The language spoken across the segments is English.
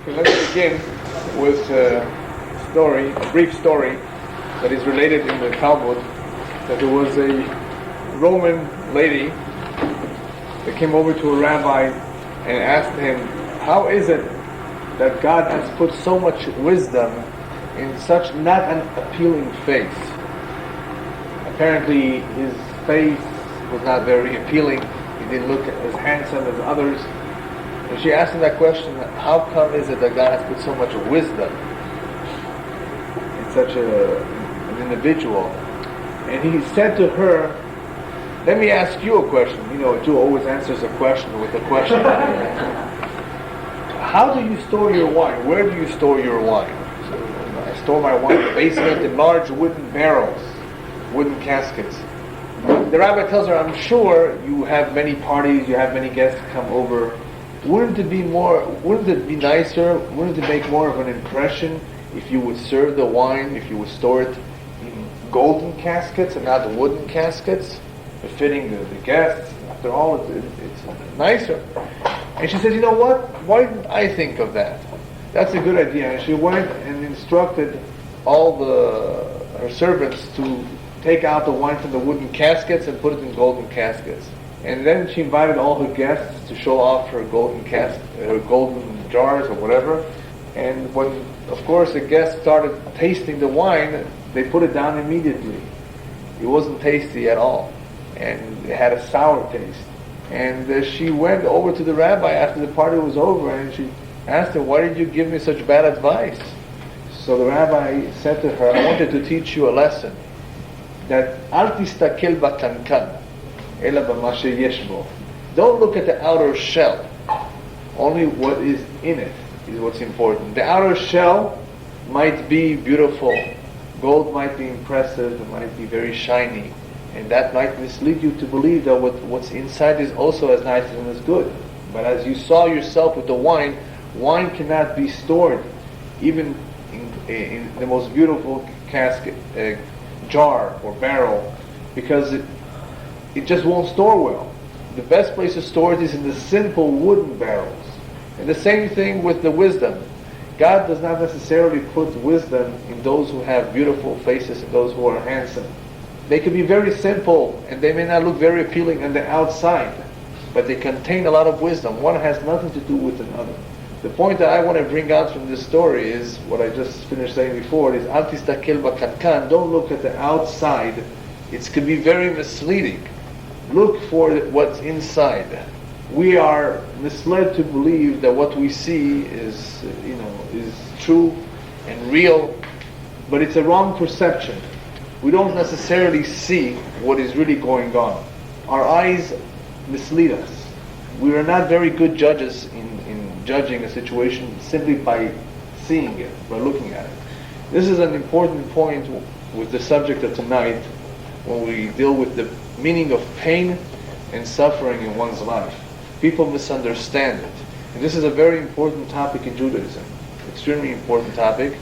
Okay, let's begin with a brief story that is related in the Talmud, that there was a Roman lady that came over to a rabbi and asked him, how is it that God has put so much wisdom in such not an appealing face? Apparently his face was not very appealing. He didn't look as handsome as others. And she asked him that question, how come is it that God has put so much wisdom in such an individual? And he said to her, let me ask you a question. You know, a Jew always answers a question with a question. How do you store your wine? Where do you store your wine? So, I store my wine in the basement in large wooden barrels, wooden caskets. The rabbi tells her, I'm sure you have many parties, you have many guests come over. Wouldn't it be nicer, wouldn't it make more of an impression if you would serve the wine, if you would store it in golden caskets and not wooden caskets, befitting the guests? After all, it's nicer. And she said, you know what? Why didn't I think of that? That's a good idea. And she went and instructed all her servants to take out the wine from the wooden caskets and put it in golden caskets. And then she invited all her guests to show off her golden jars or whatever. And when, of course, the guests started tasting the wine, they put it down immediately. It wasn't tasty at all, and it had a sour taste. And she went over to the rabbi after the party was over, and she asked him, why did you give me such bad advice? So the rabbi said to her, I wanted to teach you a lesson, that al tistakel bakankan ela b'ma sheyesh bo. Don't look at the outer shell. Only what is in it is what's important. The outer shell might be beautiful. Gold might be impressive. It might be very shiny. And that might mislead you to believe that what's inside is also as nice and as good. But as you saw yourself with the wine cannot be stored even in the most beautiful casket, jar or barrel, because it just won't store well. The best place to store it is in the simple wooden barrels. And the same thing with the wisdom. God does not necessarily put wisdom in those who have beautiful faces and those who are handsome. They can be very simple and they may not look very appealing on the outside, but they contain a lot of wisdom. One has nothing to do with another. The point that I want to bring out from this story is what I just finished saying before, is al tistakel bakankan. Don't look at the outside. It can be very misleading. Look for what's inside. We are misled to believe that what we see is true and real, but it's a wrong perception. We don't necessarily see what is really going on. Our eyes mislead us. We are not very good judges in judging a situation simply by seeing it, by looking at it. This is an important point with the subject of tonight when we deal with the meaning of pain and suffering in one's life. People misunderstand it. And this is a very important topic in Judaism. Extremely important topic.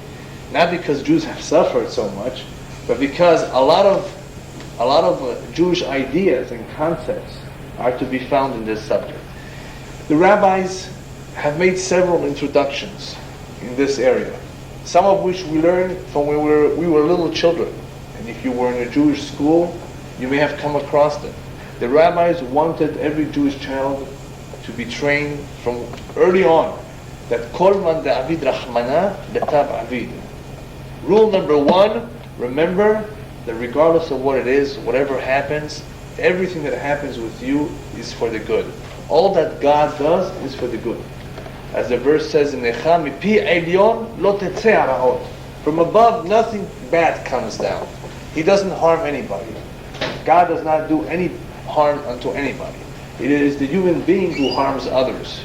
Not because Jews have suffered so much, but because a lot of Jewish ideas and concepts are to be found in this subject. The rabbis have made several introductions in this area, some of which we learned from when we were little children. And if you were in a Jewish school, you may have come across them. The rabbis wanted every Jewish child to be trained from early on that kol man da'avid rahmana letab avid. Rule number one, remember that regardless of what it is, whatever happens, everything that happens with you is for the good. All that God does is for the good. As the verse says in Necha, mipi elyon lo tetzeh ara'ot. From above, nothing bad comes down. He doesn't harm anybody. God does not do any harm unto anybody. It is the human being who harms others.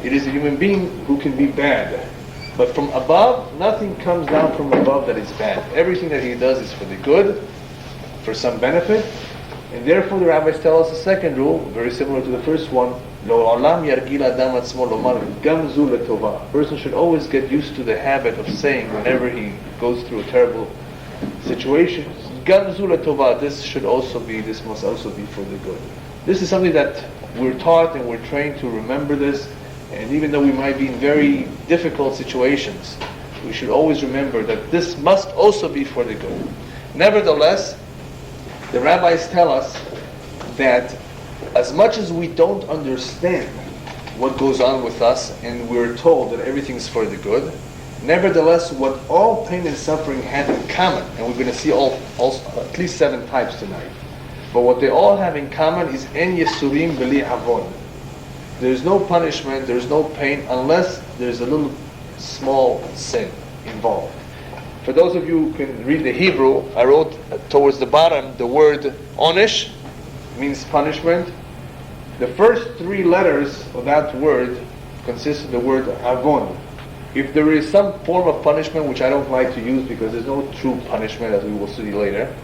It is the human being who can be bad. But from above, nothing comes down from above that is bad. Everything that he does is for the good, for some benefit. And therefore the rabbis tell us a second rule, very similar to the first one, Lo'olam yargil adam atzmo lomar gam zu letova. A person should always get used to the habit of saying whenever he goes through a terrible situation, gam zu letova, this must also be for the good. This is something that we're taught and we're trained to remember this, And even though we might be in very difficult situations, we should always remember that this must also be for the good. Nevertheless, the rabbis tell us that as much as we don't understand what goes on with us, and we're told that everything's for the good, nevertheless, what all pain and suffering have in common, and we're going to see at least 7 types tonight, but what they all have in common is en yesurim beli avon. There's no punishment, there's no pain, unless there's a little small sin involved. For those of you who can read the Hebrew, I wrote towards the bottom the word onish, means punishment. The first 3 letters of that word consist of the word avon. If there is some form of punishment, which I don't like to use because there's no true punishment, as we will see later,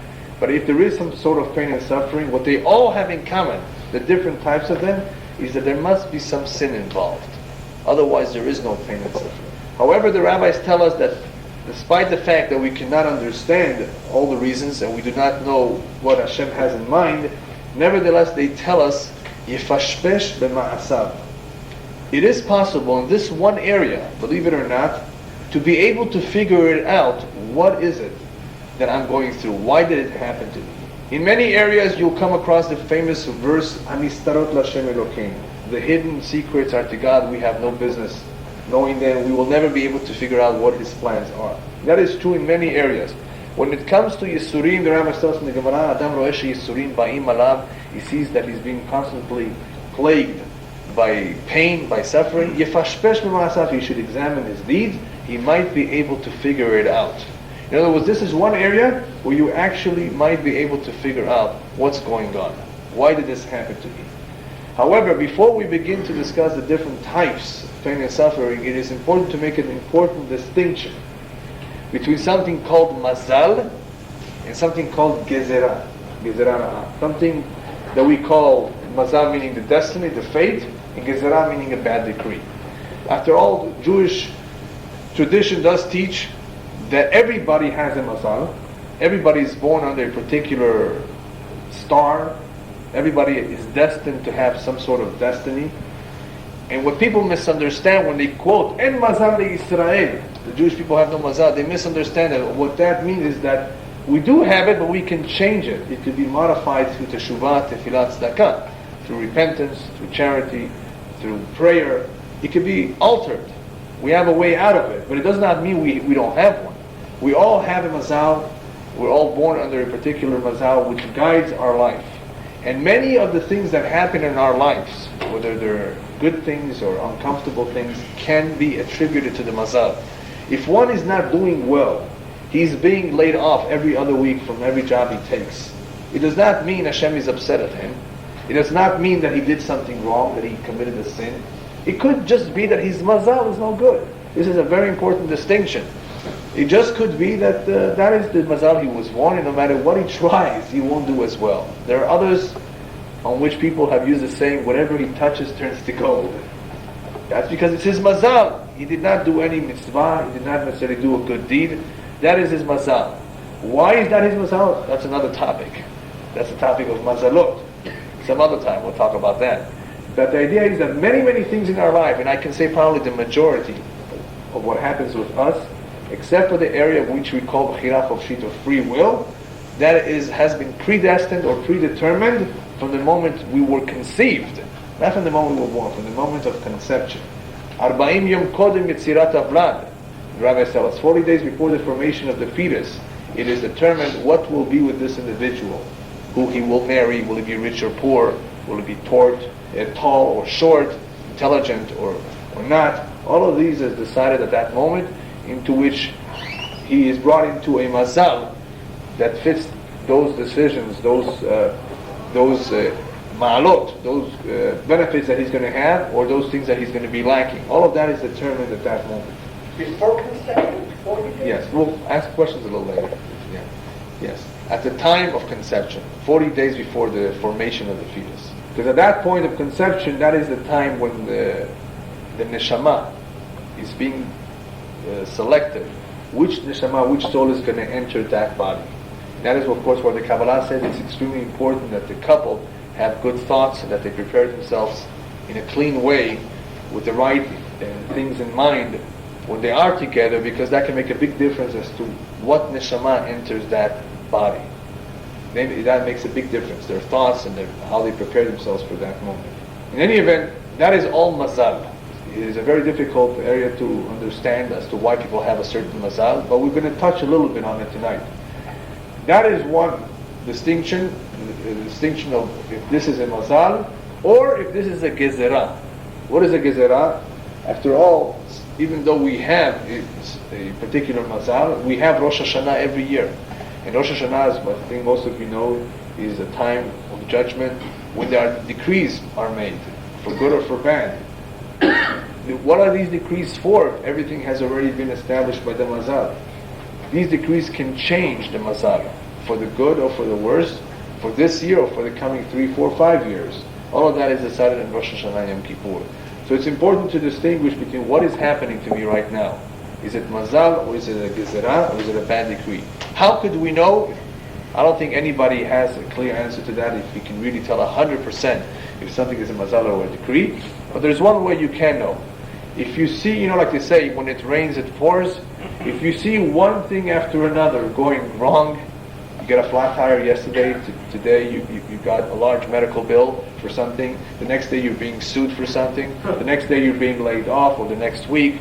but if there is some sort of pain and suffering, what they all have in common, the different types of them, is that there must be some sin involved. Otherwise there is no pain and suffering. However, the rabbis tell us that despite the fact that we cannot understand all the reasons and we do not know what Hashem has in mind, nevertheless they tell us, Yefashpesh b'ma'asav. It is possible in this one area, believe it or not, to be able to figure it out. What is it that I'm going through? Why did it happen to me? In many areas you'll come across the famous verse, Anistarot Lashem Elokeinu. The hidden secrets are to God, we have no business knowing them. We will never be able to figure out what His plans are. That is true in many areas. When it comes to Yisurim, the Rambam tells in the Gemara, Adam ro'esh Yisurim ba'im alav, he sees that he's being constantly plagued by pain, by suffering. Yefashpesh b'ma'asav, he should examine his deeds. He might be able to figure it out. In other words, this is one area where you actually might be able to figure out what's going on. Why did this happen to me? However, before we begin to discuss the different types of pain and suffering, it is important to make an important distinction between something called mazal and something called gezerah. Something that we call mazal, meaning the destiny, the fate, and gezerah meaning a bad decree. After all, Jewish tradition does teach that everybody has a mazal. Everybody is born under a particular star. Everybody is destined to have some sort of destiny. And what people misunderstand when they quote En mazal Yisrael, the Jewish people have no mazal, they misunderstand that. What that means is that we do have it, but we can change it. It could be modified through teshuvah, tefillah, tzedakah, through repentance, through charity, through prayer. It could be altered. We have a way out of it, but it does not mean we don't have one. We all have a mazal. We're all born under a particular mazal which guides our life. And many of the things that happen in our lives, whether they're good things or uncomfortable things, can be attributed to the mazal. If one is not doing well, he's being laid off every other week from every job he takes. It does not mean Hashem is upset at him. It does not mean that he did something wrong, that he committed a sin. It could just be that his mazal is no good. This is a very important distinction. It just could be that that is the mazal he was born, and no matter what he tries, he won't do as well. There are others on which people have used the saying, whatever he touches turns to gold. That's because it's his mazal. He did not do any mitzvah, he did not necessarily do a good deed. That is his mazal. Why is that his mazal? That's another topic. That's the topic of mazalot. Some other time we'll talk about that. But the idea is that many, many things in our life, and I can say probably the majority of what happens with us, except for the area which we call b'chira chofshit, of free will, that has been predestined or predetermined from the moment we were conceived. Not from the moment we were born, from the moment of conception. 40 yom kodem yetzirat havlad. The rabbis tell us 40 days before the formation of the fetus, it is determined what will be with this individual, who he will marry. Will he be rich or poor? Will he be tall or short, intelligent or not? All of these is decided at that moment, into which he is brought into a mazal that fits those decisions, those ma'alot, those benefits that he's going to have, or those things that he's going to be lacking. All of that is determined at that moment. Before conception? Before you get Yes, we'll ask questions a little later. Yeah. Yes. At the time of conception, 40 days before the formation of the fetus. Because at that point of conception, that is the time when the neshama is being selected. Which neshama, which soul is going to enter that body. That is, of course, where the Kabbalah says it's extremely important that the couple have good thoughts and that they prepare themselves in a clean way with the right things in mind when they are together, because that can make a big difference as to what neshama enters that body. Then that makes a big difference, their thoughts and how they prepare themselves for that moment. In any event, that is all mazal. It is a very difficult area to understand as to why people have a certain mazal, but we're going to touch a little bit on it tonight. That is one distinction, the distinction of if this is a mazal or if this is a gezerah. What is a gezerah? After all, even though we have a particular mazal, we have Rosh Hashanah every year. And Rosh Hashanah, as I think most of you know, is a time of judgment when decrees are made, for good or for bad. What are these decrees for? Everything has already been established by the mazal. These decrees can change the mazal, for the good or for the worse, for this year or for the coming 3, 4, 5 years. All of that is decided in Rosh Hashanah Yom Kippur. So it's important to distinguish between what is happening to me right now. Is it mazal, or is it a gezerah, or is it a bad decree? How could we know? I don't think anybody has a clear answer to that if you can really tell 100% if something is a mazal or a decree. But there's one way you can know. If you see, like they say, when it rains it pours, if you see one thing after another going wrong, you got a flat tire yesterday, today you got a large medical bill for something, the next day you're being sued for something, the next day you're being laid off, or the next week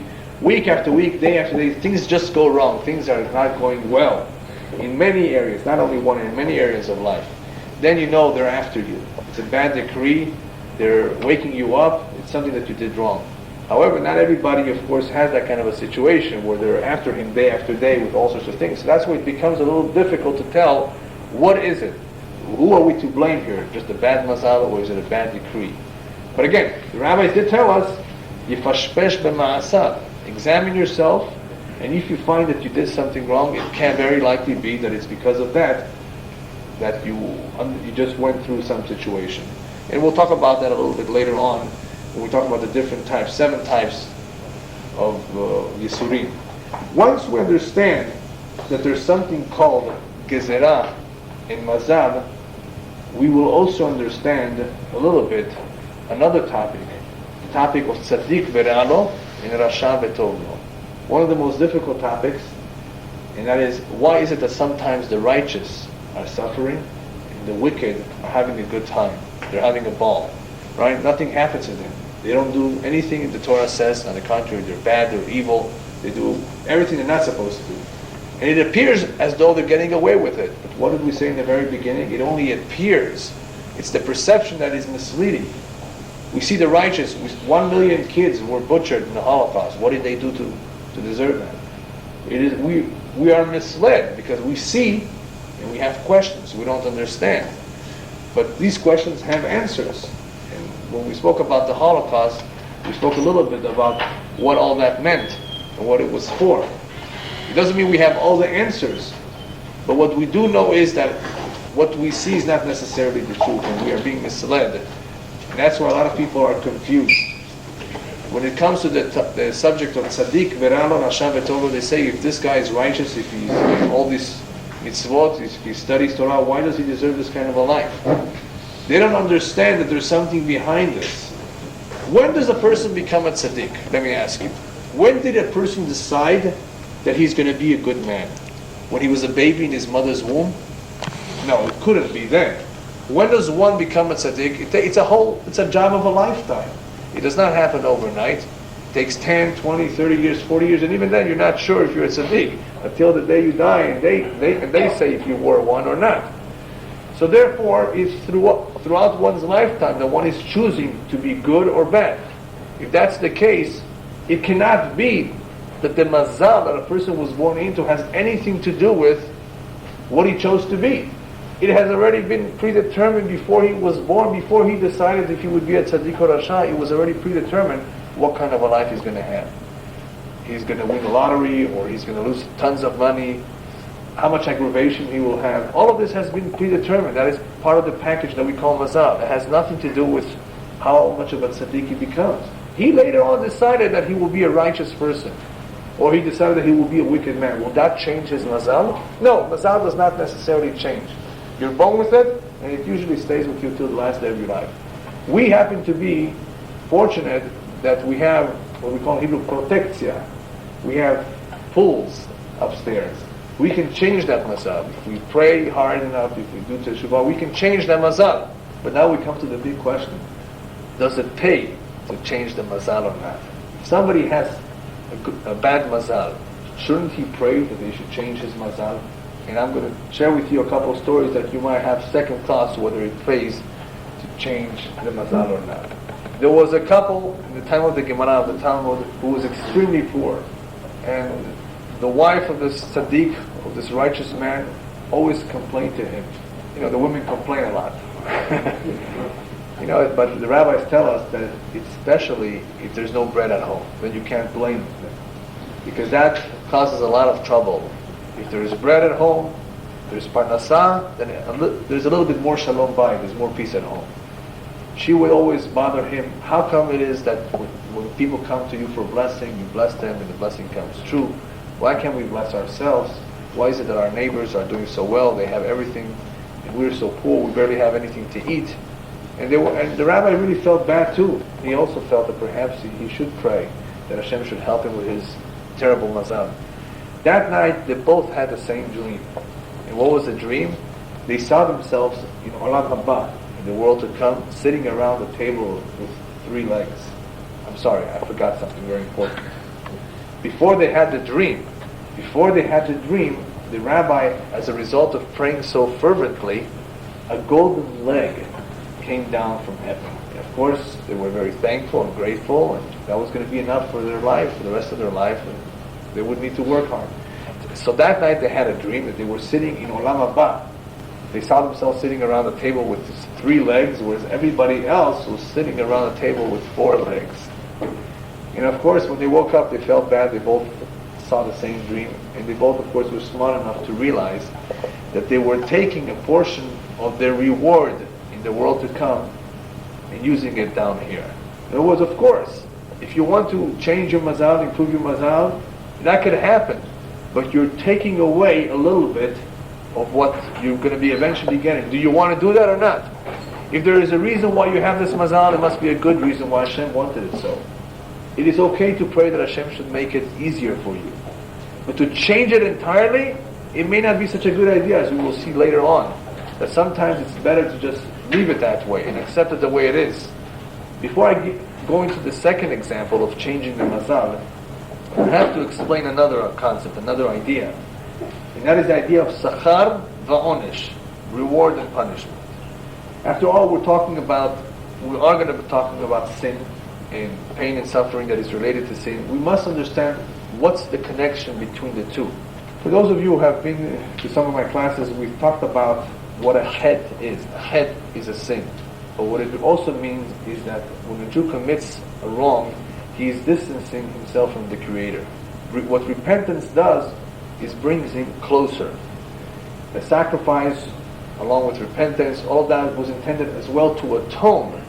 after week, day after day, things just go wrong, things are not going well in many areas, not only one, in many areas of life. Then you know they're after you. It's a bad decree, they're waking you up, it's something that you did wrong. However, not everybody, of course, has that kind of a situation where they're after him day after day with all sorts of things. So that's why it becomes a little difficult to tell, what is it? Who are we to blame here? Just a bad mazal, or is it a bad decree? But again, the rabbis did tell us, Yifashpesh b'ma'asav. Examine yourself, and if you find that you did something wrong, it can very likely be that it's because of that you just went through some situation. And we'll talk about that a little bit later on, when we talk about the different types, 7 types of Yisurim. Once we understand that there's something called Gezerah and Mazal, we will also understand a little bit another topic, the topic of Tzaddik Ve'Ra'lo and Rasha Ve'Tovlo. One of the most difficult topics, and that is, why is it that sometimes the righteous are suffering and the wicked are having a good time? They're having a ball, right? Nothing happens to them. They don't do anything the Torah says. On the contrary, they're bad, they're evil, they do everything they're not supposed to do. And it appears as though they're getting away with it. But what did we say in the very beginning? It only appears. It's the perception that is misleading. We see the righteous, 1 million kids were butchered in the Holocaust. What did they do to deserve that? It is we are misled because we see and we have questions. We don't understand. But these questions have answers. When we spoke about the Holocaust, we spoke a little bit about what all that meant and what it was for. It doesn't mean we have all the answers, but what we do know is that what we see is not necessarily the truth, and we are being misled. And that's why a lot of people are confused. When it comes to the subject of Tzaddik, Ve'Ra'lo, Rasha Ve'Tovlo, they say if this guy is righteous, if he's all these mitzvot, if he studies Torah, why does he deserve this kind of a life? They don't understand that there's something behind this. When does a person become a tzaddik? Let me ask you. When did a person decide that he's going to be a good man? When he was a baby in his mother's womb? No, it couldn't be then. When does one become a tzaddik? It's a job of a lifetime. It does not happen overnight. It takes 10, 20, 30 years, 40 years, and even then you're not sure if you're a tzaddik until the day you die, and they say if you were one or not. So therefore, it's throughout one's lifetime that one is choosing to be good or bad. If that's the case, it cannot be that the mazal that a person was born into has anything to do with what he chose to be. It has already been predetermined before he was born, before he decided if he would be a tzaddik or rasha. It was already predetermined what kind of a life he's going to have. He's going to win the lottery, or he's going to lose tons of money, how much aggravation he will have. All of this has been predetermined. That is part of the package that we call mazal. It has nothing to do with how much of a tzaddik he becomes. He later on decided that he will be a righteous person, or he decided that he will be a wicked man. Will that change his mazal? No, mazal does not necessarily change. You're born with it, and it usually stays with you till the last day of your life. We happen to be fortunate that we have what we call in Hebrew protectia. We have pools upstairs. We can change that mazal. If we pray hard enough, if we do teshuvah, we can change that mazal. But now we come to the big question. Does it pay to change the mazal or not? If somebody has a bad mazal, shouldn't he pray that they should change his mazal? And I'm going to share with you a couple of stories that you might have second thoughts whether it pays to change the mazal or not. There was a couple in the time of the Gemara of the Talmud who was extremely poor, and the wife of this tzaddik, of this righteous man, always complained to him. You know, the women complain a lot. You know, but the rabbis tell us that especially if there's no bread at home, then you can't blame them, because that causes a lot of trouble. If there is bread at home, there's parnasah, then there's a little bit more shalom bayit, there's more peace at home. She would always bother him. How come it is that when people come to you for blessing, you bless them and the blessing comes true? Why can't we bless ourselves? Why is it that our neighbors are doing so well, they have everything, and we're so poor, we barely have anything to eat? And the rabbi really felt bad too. He also felt that perhaps he should pray, that Hashem should help him with his terrible mazal. That night, they both had the same dream. And what was the dream? They saw themselves in Olam Haba, in the world to come, sitting around the table with 3 legs. I'm sorry, I forgot something very important. Before they had the dream, the rabbi, as a result of praying so fervently, a golden leg came down from heaven. And of course, they were very thankful and grateful, and that was going to be enough for their life, for the rest of their life, and they would need to work hard. So that night they had a dream that they were sitting in Olam Haba. They saw themselves sitting around the table with 3 legs, whereas everybody else was sitting around the table with 4 legs. And of course, when they woke up, they felt bad. They both saw the same dream, and they both, of course, were smart enough to realize that they were taking a portion of their reward in the world to come and using it down here. In other words, of course, if you want to change your mazal, improve your mazal, that could happen, but you're taking away a little bit of what you're going to be eventually getting. Do you want to do that or not? If there is a reason why you have this mazal, it must be a good reason why Hashem wanted it so. It is okay to pray that Hashem should make it easier for you. But to change it entirely, it may not be such a good idea, as we will see later on. That sometimes it's better to just leave it that way and accept it the way it is. Before I go into the second example of changing the mazal, I have to explain another concept, another idea. And that is the idea of sachar va'onesh, reward and punishment. After all, we are going to be talking about sin and pain and suffering that is related to sin. We must understand what's the connection between the two. For those of you who have been to some of my classes, we've talked about what a het is. A het is a sin. But what it also means is that when a Jew commits a wrong, he is distancing himself from the Creator. What repentance does is brings him closer. The sacrifice, along with repentance, all of that was intended as well to atone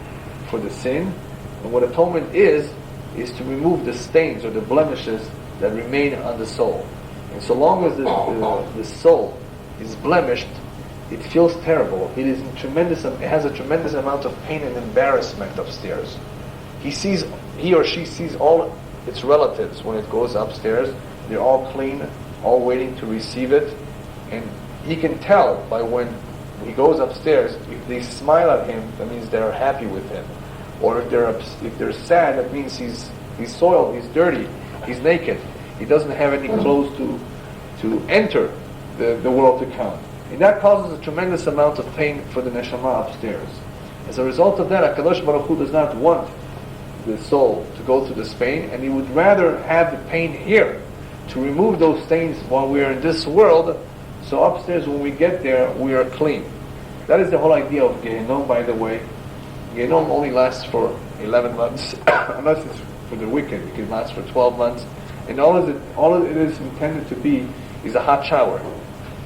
for the sin. And what atonement is to remove the stains or the blemishes that remain on the soul. And so long as the soul is blemished, it feels terrible. It has a tremendous amount of pain and embarrassment upstairs. He or she sees all its relatives when it goes upstairs. They're all clean, all waiting to receive it. And he can tell by when he goes upstairs, if they smile at him, that means they're happy with him. Or if they're sad, that means he's soiled, he's dirty, he's naked. He doesn't have any clothes to enter the world to come. And that causes a tremendous amount of pain for the neshama upstairs. As a result of that, HaKadosh Baruch Hu does not want the soul to go through this pain, and he would rather have the pain here to remove those stains while we are in this world, so upstairs when we get there, we are clean. That is the whole idea of Gehenom, by the way. Gehenom only lasts for 11 months, unless it's for the wicked. It can last for 12 months. And all it is intended to be is a hot shower,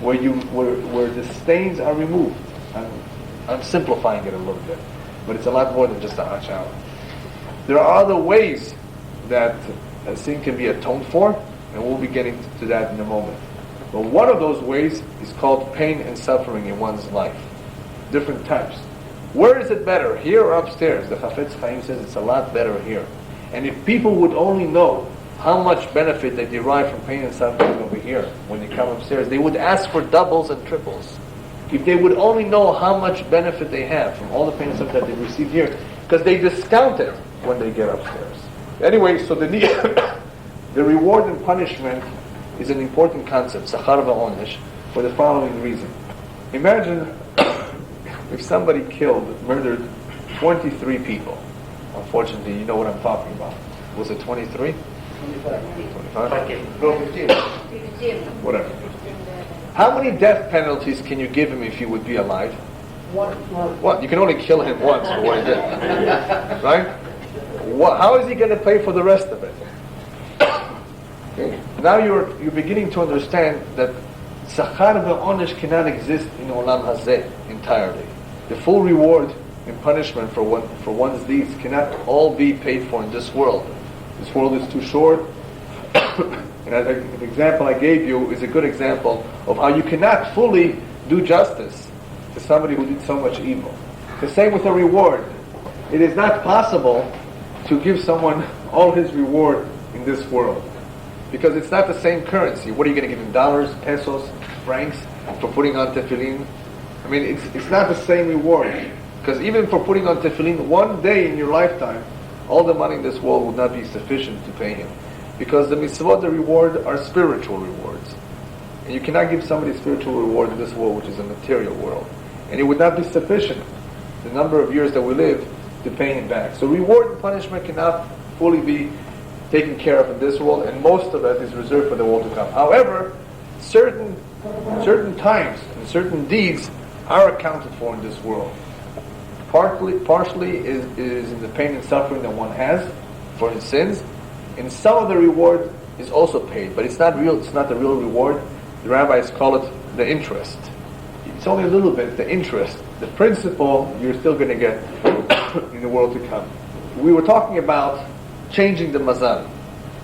where the stains are removed. I'm simplifying it a little bit, but it's a lot more than just a hot shower. There are other ways that a sin can be atoned for, and we'll be getting to that in a moment. But one of those ways is called pain and suffering in one's life. Different types. Where is it better, here or upstairs? The Chafetz Chaim says it's a lot better here. And if people would only know how much benefit they derive from pain and suffering over here when they come upstairs, they would ask for doubles and triples. If they would only know how much benefit they have from all the pain and suffering that they receive here, because they discount it when they get upstairs. Anyway, so the the reward and punishment is an important concept, sachar va'onesh, for the following reason. Imagine if somebody murdered 23 people. Unfortunately, you know what I'm talking about. Was it 23? 25? No, 15. Whatever. How many death penalties can you give him if he would be alive? One. You can only kill him once for what he did. Right? How is he going to pay for the rest of it? Okay. Now you're beginning to understand that Sachar ve'onesh cannot exist in Olam Hazeh entirely. The full reward and punishment for one's deeds cannot all be paid for in this world. This world is too short. And an example I gave you is a good example of how you cannot fully do justice to somebody who did so much evil. The same with a reward. It is not possible to give someone all his reward in this world, because it's not the same currency. What are you going to give him? Dollars, pesos, francs for putting on tefillin? I mean, it's not the same reward. Because even for putting on tefillin one day in your lifetime, all the money in this world would not be sufficient to pay him. Because the mitzvot, the reward, are spiritual rewards. And you cannot give somebody spiritual reward in this world, which is a material world. And it would not be sufficient, the number of years that we live, to pay him back. So reward and punishment cannot fully be taken care of in this world, and most of it is reserved for the world to come. However, certain times and certain deeds are accounted for in this world. Partially is in the pain and suffering that one has for his sins, and some of the reward is also paid, but it's not real. It's not the real reward. The rabbis call it the interest. It's only a little bit, the interest. The principle you're still going to get in the world to come. We were talking about changing the mazal.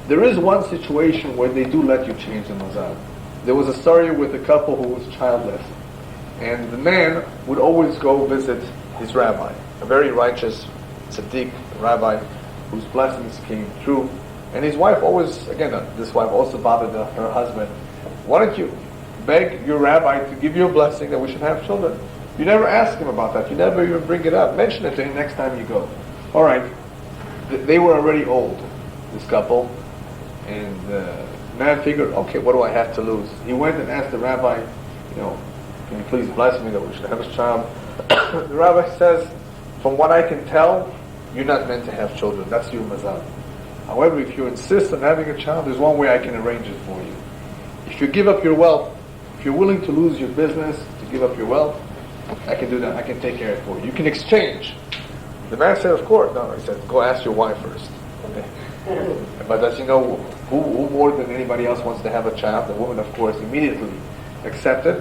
There is one situation where they do let you change the mazal. There was a story with a couple who was childless, and the man would always go visit his rabbi, a very righteous tzaddik rabbi whose blessings came true. And his wife always, this wife also bothered her husband. Why don't you beg your rabbi to give you a blessing that we should have children? You never ask him about that. You never even bring it up. Mention it to him next time you go. All right. They were already old, this couple, and the man figured, okay, what do I have to lose? He went and asked the rabbi, can you please bless me that we should have a child? The rabbi says, from what I can tell, you're not meant to have children. That's your mazal. However, if you insist on having a child, there's one way I can arrange it for you. If you give up your wealth, if you're willing to lose your business, to give up your wealth, I can do that. I can take care of it for you. You can exchange. The man said, of course. No, he said, go ask your wife first. Okay. But as you know, who more than anybody else wants to have a child? The woman, of course, immediately accepted.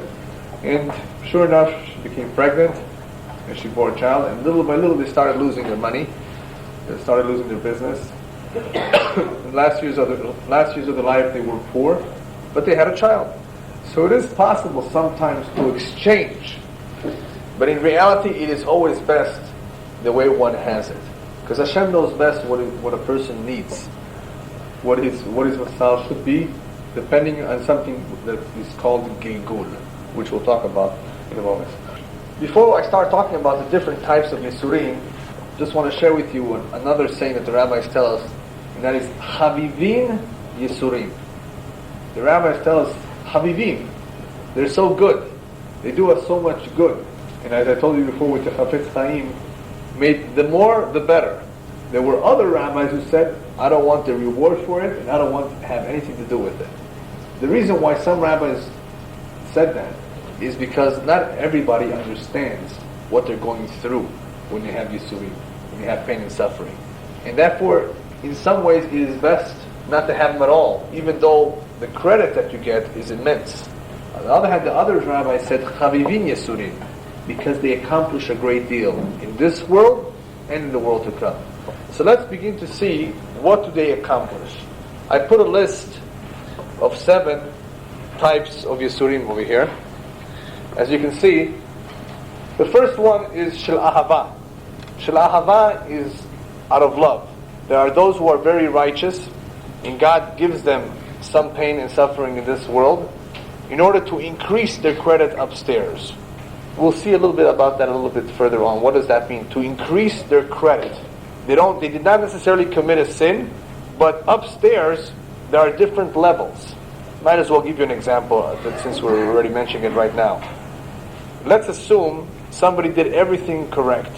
And sure enough, she became pregnant, and she bore a child. And little by little, they started losing their money. They started losing their business. In last years of their life, they were poor, but they had a child. So it is possible sometimes to exchange. But in reality, it is always best the way one has it. Because Hashem knows best what a person needs. What his masal should be, depending on something that is called Gilgul, which we'll talk about in a moment. Before I start talking about the different types of Yisurim, just want to share with you another saying that the rabbis tell us, and that is Havivin Yisurim. The rabbis tell us, Havivin, they're so good. They do us so much good. And as I told you before with the Chafetz Chaim, made the more, the better. There were other rabbis who said, I don't want the reward for it, and I don't want to have anything to do with it. The reason why some rabbis said that is because not everybody understands what they're going through when they have Yisurim, when they have pain and suffering. And therefore, in some ways, it is best not to have them at all, even though the credit that you get is immense. On the other hand, the other rabbis said, Chavivin Yisurim, because they accomplish a great deal in this world and in the world to come. So let's begin to see, what do they accomplish? I put a list of 7 types of Yisurim over here. As you can see, the first one is Shel Ahava. Shel Ahava is out of love. There are those who are very righteous, and God gives them some pain and suffering in this world in order to increase their credit upstairs. We'll see a little bit about that a little bit further on. What does that mean? To increase their credit. They did not necessarily commit a sin, but upstairs there are different levels. Might as well give you an example since we're already mentioning it right now. Let's assume somebody did everything correct,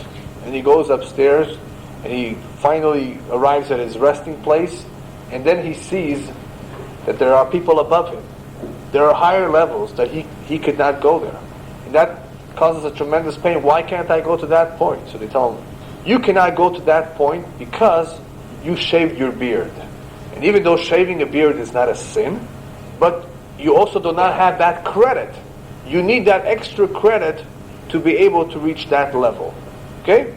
and he goes upstairs and he finally arrives at his resting place, and then he sees that there are people above him. There are higher levels that he could not go there. And that causes a tremendous pain. Why can't I go to that point? So they tell him, you cannot go to that point because you shaved your beard. And even though shaving a beard is not a sin, but you also do not have that credit. You need that extra credit to be able to reach that level. Okay?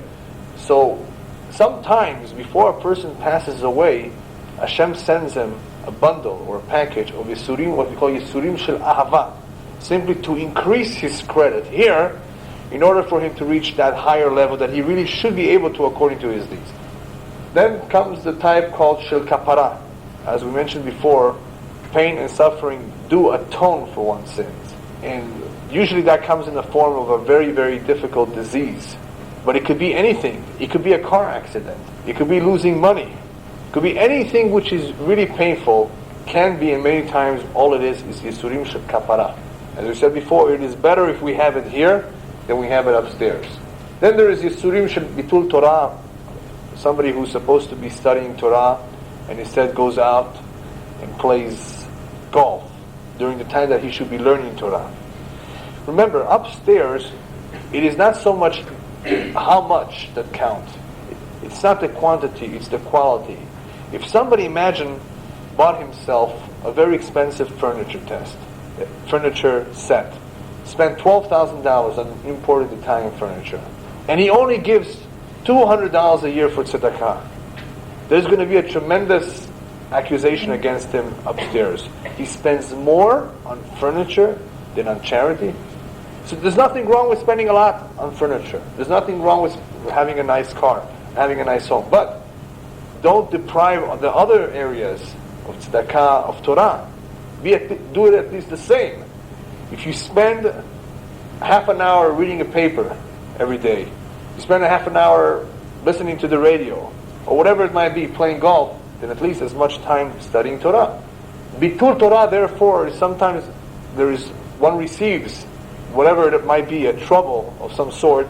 So sometimes before a person passes away, Hashem sends him a bundle or a package of Yisurim, what we call Yisurim Shel Ahava, simply to increase his credit here in order for him to reach that higher level that he really should be able to according to his deeds. Then comes the type called Shel Kapara. As we mentioned before, pain and suffering do atone for one's sins. And usually that comes in the form of a very, very difficult disease. But it could be anything. It could be a car accident. It could be losing money. It could be anything which is really painful, can be, and many times all it is Yisurim Shel Kapara. As we said before, it is better if we have it here than we have it upstairs. Then there is Yisurim Shel Bitul Torah. Somebody who's supposed to be studying Torah and instead goes out and plays golf during the time that he should be learning Torah. Remember, upstairs, it is not so much how much that counts. It's not the quantity, it's the quality. If somebody, imagine, bought himself a very expensive furniture set, spent $12,000 on imported Italian furniture, and he only gives $200 a year for tzedakah, there's going to be a tremendous accusation against him upstairs. He spends more on furniture than on charity. So there's nothing wrong with spending a lot on furniture. There's nothing wrong with having a nice car, having a nice home. But don't deprive the other areas of tzedakah, of Torah. Do it at least the same. If you spend half an hour reading a paper every day, you spend a half an hour listening to the radio, or whatever it might be, playing golf, then at least as much time studying Torah. Bitul Torah, therefore, is sometimes one receives whatever it might be, a trouble of some sort,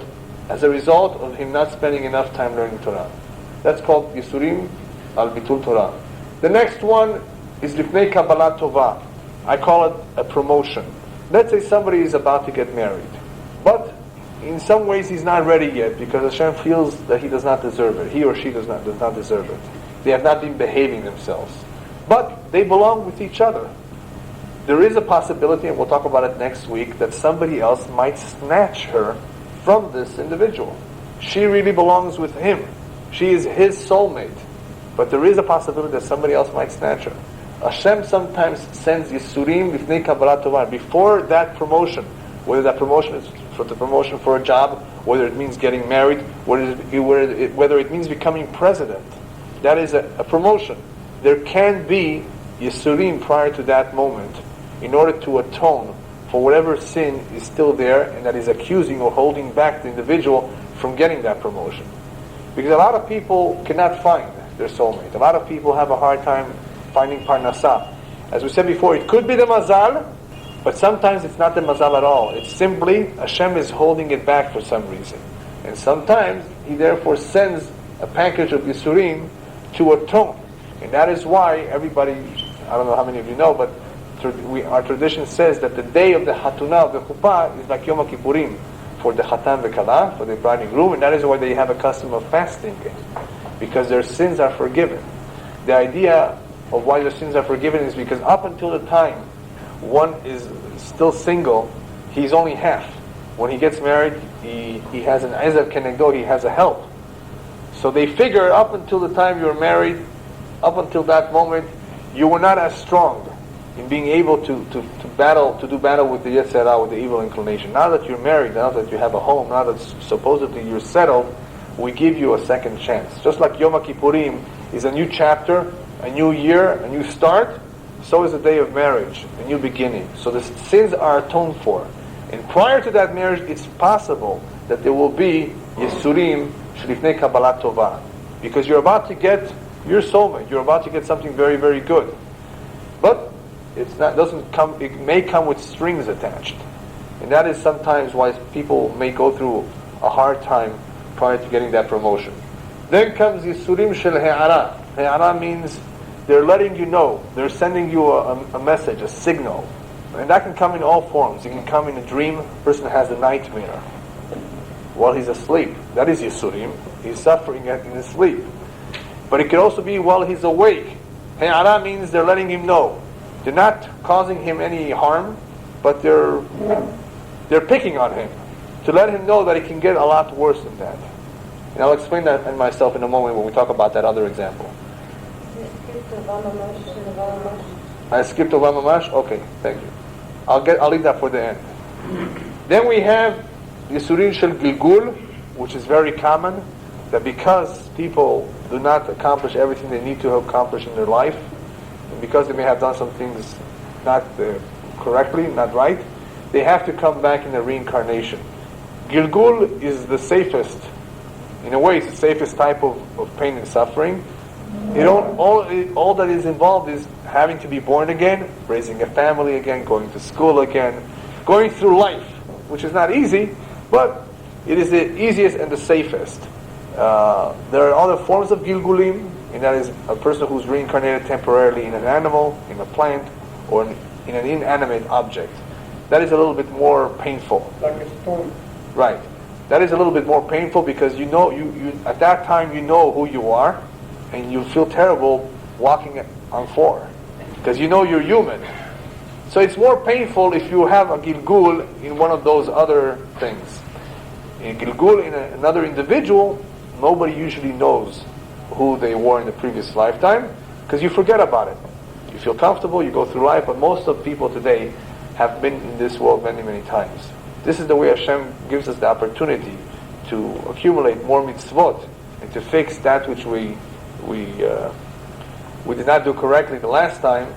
as a result of him not spending enough time learning Torah. That's called Yisurim al Bitul Torah. The next one is Lifnei Kabbalah Tova. I call it a promotion. Let's say somebody is about to get married, but in some ways he's not ready yet because Hashem feels that he does not deserve it. He or she does not deserve it. They have not been behaving themselves. But they belong with each other. There is a possibility, and we'll talk about it next week, that somebody else might snatch her from this individual. She really belongs with him. She is his soulmate. But there is a possibility that somebody else might snatch her. Hashem sometimes sends Yisurim Lifnei Kabbalah Tovah before that promotion, whether that promotion is the promotion for a job, whether it means getting married, whether it means becoming president. That is a promotion. There can be Yisurim prior to that moment in order to atone for whatever sin is still there and that is accusing or holding back the individual from getting that promotion. Because a lot of people cannot find their soulmate. A lot of people have a hard time finding parnasah. As we said before, it could be the mazal, but sometimes it's not the mazal at all. It's simply Hashem is holding it back for some reason. And sometimes He therefore sends a package of Yisurim to atone. And that is why everybody, I don't know how many of you know, but our tradition says that the day of the Hatunah of the Chuppah is like Yom Kippurim for the Chatan v'Kala, for the bride and groom, and that is why they have a custom of fasting, because their sins are forgiven. The idea of why their sins are forgiven is because up until the time one is still single, he's only half. When he gets married, he has an Ezer Kenegdo, he has a help. So they figure up until the time you're married, up until that moment, you were not as strong in being able to do battle with the Yetzer Hara, with the evil inclination. Now that you're married, now that you have a home, now that supposedly you're settled, we give you a second chance. Just like Yom Kippurim is a new chapter, a new year, a new start. So is the day of marriage, a new beginning. So the sins are atoned for. And prior to that marriage, it's possible that there will be Yisurim Shlifnei Kabbalat Tova. Because you're about to get your soulmate. You're about to get something very, very good. But it may come with strings attached. And that is sometimes why people may go through a hard time prior to getting that promotion. Then comes Yisurim Shel He'ara. He'ara means they're letting you know. They're sending you a message, a signal. And that can come in all forms. It can come in a dream. A person has a nightmare while he's asleep. That is Yisurim. He's suffering in his sleep. But it can also be while he's awake. He'ara means they're letting him know. They're not causing him any harm, but they're picking on him to let him know that it can get a lot worse than that. And I'll explain that in myself in a moment when we talk about that other example. I skipped Ova Mamash? Okay, thank you. I'll leave that for the end. Then we have Yisurin Shel Gilgul, which is very common, that because people do not accomplish everything they need to accomplish in their life, and because they may have done some things not correctly, not right, they have to come back in a reincarnation. Gilgul is the safest, in a way, it's the safest type of pain and suffering. All that is involved is having to be born again, raising a family again, going to school again, going through life, which is not easy, but it is the easiest and the safest. There are other forms of Gilgulim, and that is a person who's reincarnated temporarily in an animal, in a plant, or in an inanimate object. That is a little bit more painful. Like a stone. Right. That is a little bit more painful because you know you at that time you know who you are, and you feel terrible walking on floor because you know you're human. So it's more painful if you have a Gilgul in one of those other things. In Gilgul in another individual, nobody usually knows who they were in the previous lifetime because you forget about it. You feel comfortable, you go through life, but most of people today have been in this world many, many times. This is the way Hashem gives us the opportunity to accumulate more mitzvot and to fix that which we did not do correctly the last time,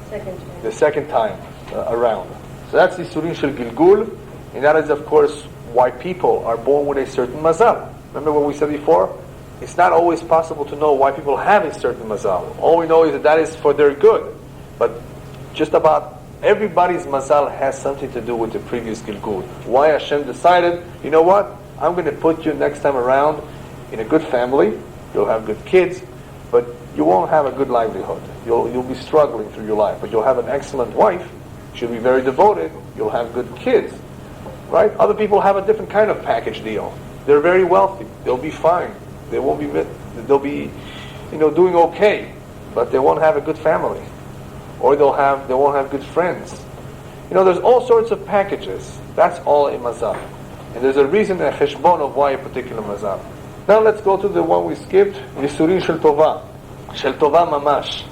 the second time around. So that's the Yisurin Shel Gilgul, and that is of course why people are born with a certain mazal. Remember what we said before? It's not always possible to know why people have a certain mazal. All we know is that is for their good. But just about everybody's mazal has something to do with the previous Gilgul. Why Hashem decided, you know what? I'm going to put you next time around in a good family. You'll have good kids, but you won't have a good livelihood. You'll be struggling through your life, but you'll have an excellent wife. She'll be very devoted. You'll have good kids, right? Other people have a different kind of package deal. They're very wealthy. They'll be fine. They'll be, doing okay, but they won't have a good family, or they won't have good friends. There's all sorts of packages. That's all a mazal, and there's a reason, a cheshbon of why a particular mazal. Now let's go to the one we skipped, Yisurin Shel Tova. Shel Tova Mamash.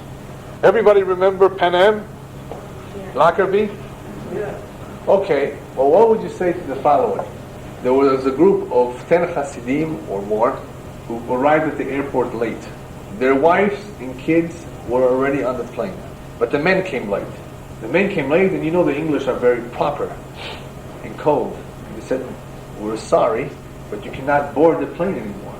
Everybody remember Panem? Lockerbie? Yeah. Okay, well what would you say to the following? There was a group of 10 Hasidim or more who arrived at the airport late. Their wives and kids were already on the plane, but the men came late. The men came late, and the English are very proper and cold. They said, we're sorry, but you cannot board the plane anymore.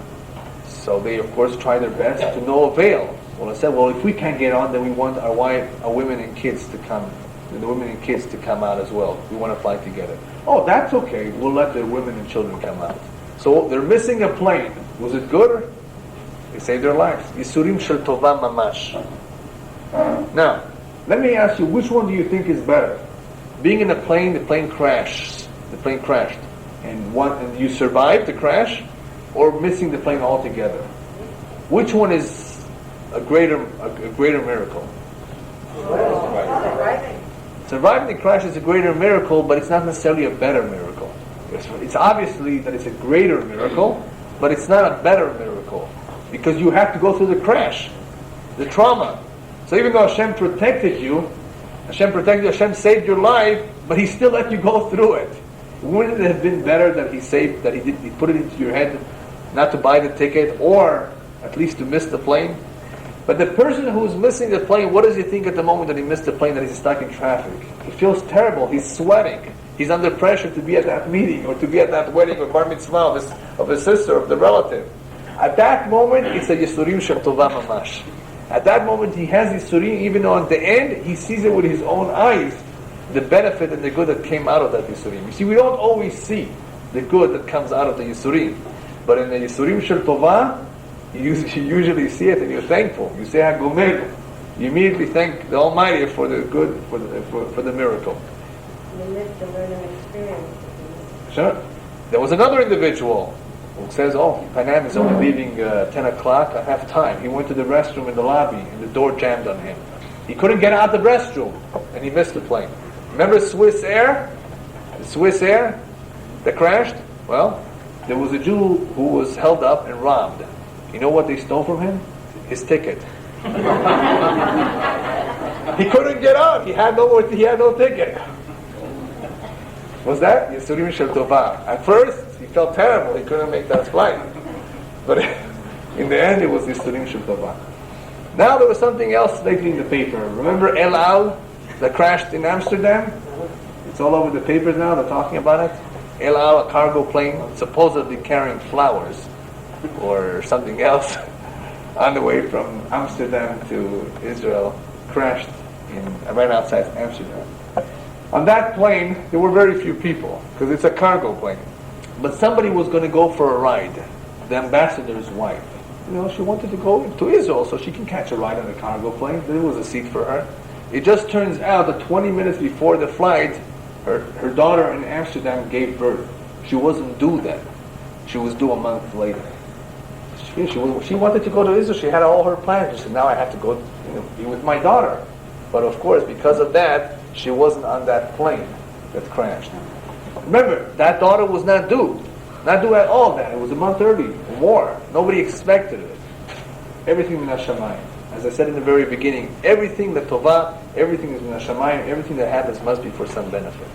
So they, of course, try their best to no avail. Well, I said, well, if we can't get on, then we want our women and kids to come. The women and kids to come out as well. We want to fly together. Oh, that's okay. We'll let the women and children come out. So they're missing a plane. Was it good? They saved their lives. Yisurim Shel Tova Mamash. Now, let me ask you, which one do you think is better? Being in a plane, the plane crashed, and you survived the crash, or missing the plane altogether? Which one is a greater miracle? Surviving the crash is a greater miracle, but it's not necessarily a better miracle. It's obviously that it's a greater miracle, but it's not a better miracle, because you have to go through the crash, the trauma. So even though Hashem protected you, Hashem saved your life, but He still let you go through it. Wouldn't it have been better that He put it into your head not to buy the ticket, or at least to miss the plane? But the person who's missing the plane, what does he think at the moment that he missed the plane, that he's stuck in traffic? He feels terrible. He's sweating. He's under pressure to be at that meeting or to be at that wedding or bar mitzvah of his sister, of the relative. At that moment, it's a Yisurim Shel Tovah Mamash. At that moment, he has Yisurim, even though at the end, he sees it with his own eyes, the benefit and the good that came out of that Yisurim. You see, we don't always see the good that comes out of the Yisurim. But in the Yisurim Shel Tovah, you usually see it and you're thankful. You say Hagomelu. You immediately thank the Almighty for the good, for the miracle. You missed the learning experience. Sure. There was another individual who says, Panam is only leaving 10 o'clock, I have time. He went to the restroom in the lobby and the door jammed on him. He couldn't get out the restroom and he missed the plane. Remember Swiss Air? The Swiss Air that crashed? Well, there was a Jew who was held up and robbed. You know what they stole from him? His ticket. He couldn't get out. He had no ticket. Was that Yisurim Shel Tovah? At first, he felt terrible. He couldn't make that flight. But in the end, it was Yisurim Shel Tovah. Now there was something else lately in the paper. Remember El Al that crashed in Amsterdam? It's all over the papers now. They're talking about it. El Al, a cargo plane, supposedly carrying flowers or something else, on the way from Amsterdam to Israel, crashed right outside Amsterdam. On that plane, there were very few people, because it's a cargo plane. But somebody was going to go for a ride. The ambassador's wife. She wanted to go to Israel so she can catch a ride on a cargo plane. There was a seat for her. It just turns out that 20 minutes before the flight, her daughter in Amsterdam gave birth. She wasn't due then. She was due a month later. She wanted to go to Israel. She had all her plans. She said, now I have to go be with my daughter. But of course, because of that, she wasn't on that plane that crashed. Remember, that daughter was not due. Not due at all then. It was a month early. War. Nobody expected it. Everything min hashamayim. As I said in the very beginning, everything that Tovah, everything is min hashamayim, everything that happens must be for some benefit.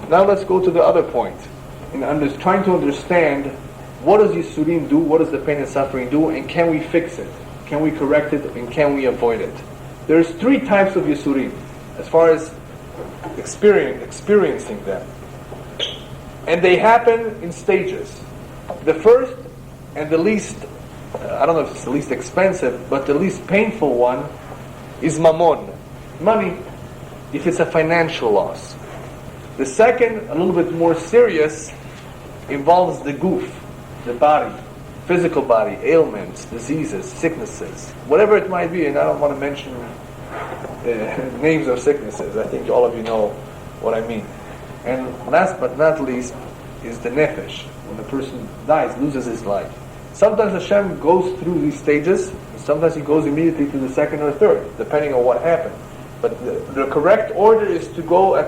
Now let's go to the other point. In trying to understand what does Yisurim do, what does the pain and suffering do, and can we fix it? Can we correct it, and can we avoid it? There's 3 types of Yisurim, as far as experiencing them. And they happen in stages. The first and the least, I don't know if it's the least expensive, but the least painful one is mammon, money, if it's a financial loss. The second, a little bit more serious, involves the goof, the body, physical body, ailments, diseases, sicknesses, whatever it might be, and I don't want to mention names of sicknesses. I think all of you know what I mean. And last but not least is the nefesh, when the person dies, loses his life. Sometimes Hashem goes through these stages, and sometimes He goes immediately to the second or third, depending on what happened. But the correct order is to go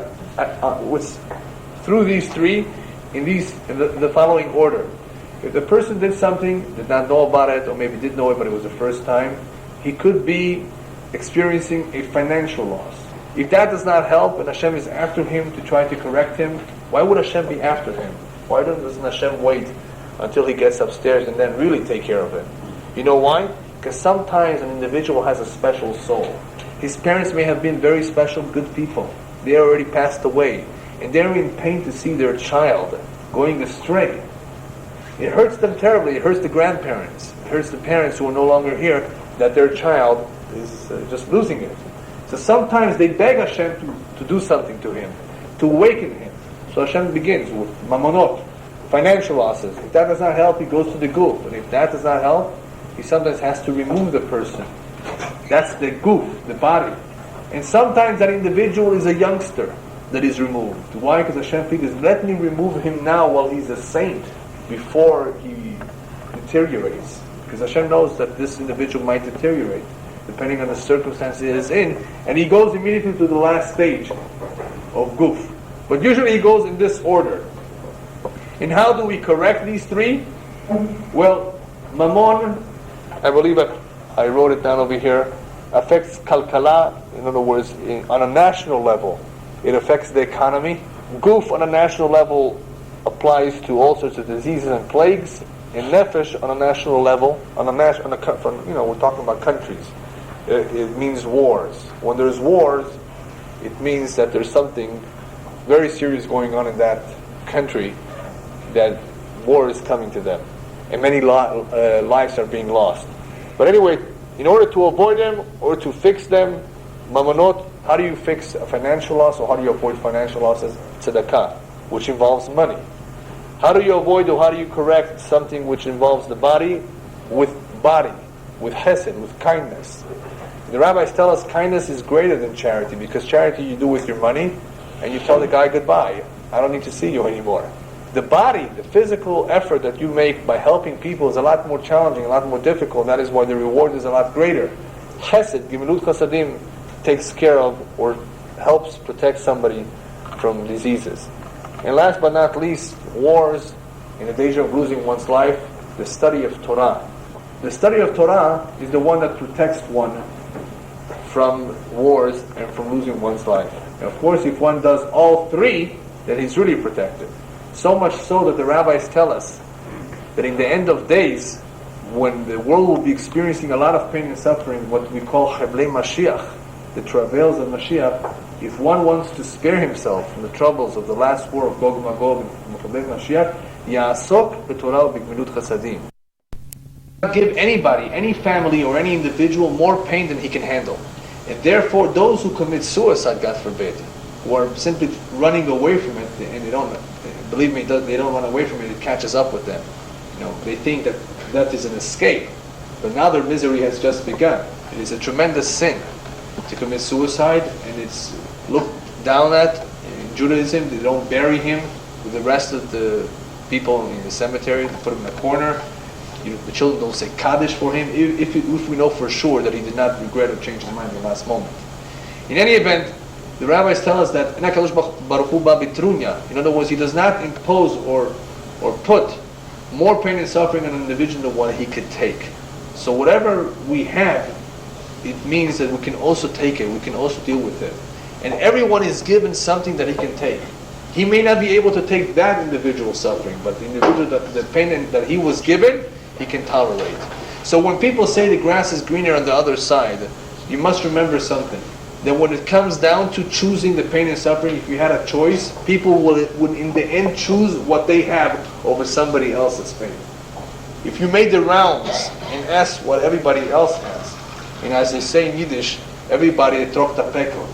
through these 3 in the following order. If the person did something, did not know about it, or maybe did know it but it was the first time, he could be experiencing a financial loss. If that does not help and Hashem is after him to try to correct him, why would Hashem be after him? Why doesn't Hashem wait until he gets upstairs and then really take care of it? You know why? Because sometimes an individual has a special soul. His parents may have been very special, good people. They already passed away. And they're in pain to see their child going astray. It hurts them terribly. It hurts the grandparents. It hurts the parents who are no longer here that their child is just losing it. So sometimes they beg Hashem to do something to him, to awaken him. So Hashem begins with mamonot, financial losses. If that does not help, he goes to the goof. And if that does not help, he sometimes has to remove the person. That's the goof, the body. And sometimes that individual is a youngster that is removed. Why? Because Hashem figures, let me remove him now while he's a saint, before he deteriorates. Because Hashem knows that this individual might deteriorate, depending on the circumstances he is in. And he goes immediately to the last stage of goof. But usually he goes in this order. And how do we correct these 3? Well, mammon, I believe I wrote it down over here, affects kalkala, in other words, on a national level. It affects the economy. Goof on a national level applies to all sorts of diseases and plagues. And nefesh on a national level, we're talking about countries. it means wars. When there's wars, it means that there's something very serious going on in that country, that war is coming to them, and many lives are being lost. But anyway, in order to avoid them or to fix them, mamonot, how do you fix a financial loss, or how do you avoid financial losses? Tzedakah, which involves money. How do you avoid, or how do you correct something which involves the body, with chesed, with kindness? The rabbis tell us kindness is greater than charity, because charity you do with your money, and you tell the guy goodbye. I don't need to see you anymore. The body, the physical effort that you make by helping people is a lot more challenging, a lot more difficult. That is why the reward is a lot greater. Chesed, Gemilut Chasadim, takes care of or helps protect somebody from diseases. And last but not least, wars, in the danger of losing one's life, the study of Torah. The study of Torah is the one that protects one from wars and from losing one's life. And of course, if one does all three, then he's really protected. So much so that the rabbis tell us that in the end of days, when the world will be experiencing a lot of pain and suffering, what we call Cheblei Mashiach, the travails of Mashiach, if one wants to spare himself from the troubles of the last war of Gog and Magog and Cheblei Mashiach, Ya'asok b'Torah u'b'gemilut chasadim. Give anybody, any family or any individual more pain than he can handle. And therefore, those who commit suicide, God forbid, who are simply running away from it, and they don't, believe me, they don't run away from it, it catches up with them. They think that death is an escape, but now their misery has just begun. It is a tremendous sin to commit suicide, and it's looked down at. In Judaism, they don't bury him with the rest of the people in the cemetery. They put him in a corner. The children don't say Kaddish for him, if we know for sure that he did not regret or change his mind in the last moment. In any event, the rabbis tell us that in other words, he does not impose or put more pain and suffering on an individual than what he could take. So whatever we have, it means that we can also take it, we can also deal with it. And everyone is given something that he can take. He may not be able to take that individual suffering, but the individual, the pain that he was given, he can tolerate. So when people say the grass is greener on the other side, you must remember something. That when it comes down to choosing the pain and suffering, if you had a choice, people would in the end choose what they have over somebody else's pain. If you made the rounds and asked what everybody else has, and as they say in Yiddish, everybody trokta peko.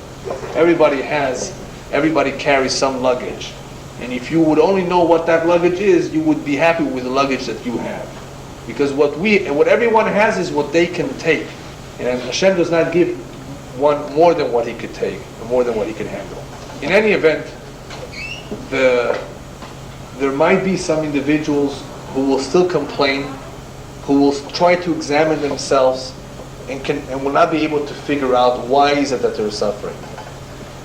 Everybody carries some luggage. And if you would only know what that luggage is, you would be happy with the luggage that you have. Because what everyone has is what they can take. And Hashem does not give one more than what he could take, or more than what he can handle. In any event, there might be some individuals who will still complain, who will try to examine themselves, and will not be able to figure out why is it that they're suffering.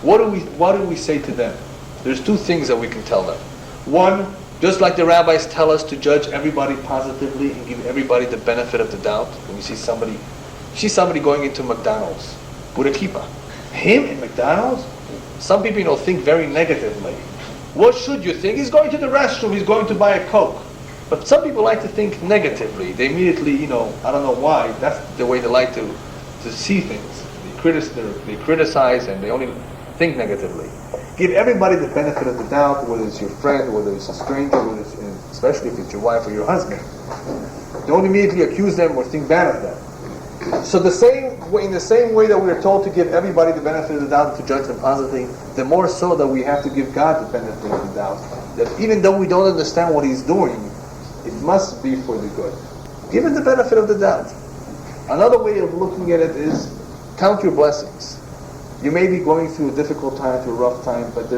What do we say to them? There's two things that we can tell them. One, just like the rabbis tell us to judge everybody positively and give everybody the benefit of the doubt. When you see somebody going into McDonald's with a kippah, him in McDonald's, some people think very negatively. What should you think? He's going to the restroom, he's going to buy a Coke. But some people like to think negatively. They immediately, I don't know why, that's the way they like to see things. They criticize and they only think negatively. Give everybody the benefit of the doubt, whether it's your friend, whether it's a stranger, especially if it's your wife or your husband. Don't immediately accuse them or think bad of them. So in the same way that we are told to give everybody the benefit of the doubt and to judge them positively, the more so that we have to give God the benefit of the doubt. That even though we don't understand what He's doing, it must be for the good. Give Him the benefit of the doubt. Another way of looking at it is count your blessings. You may be going through a difficult time, through a rough time, but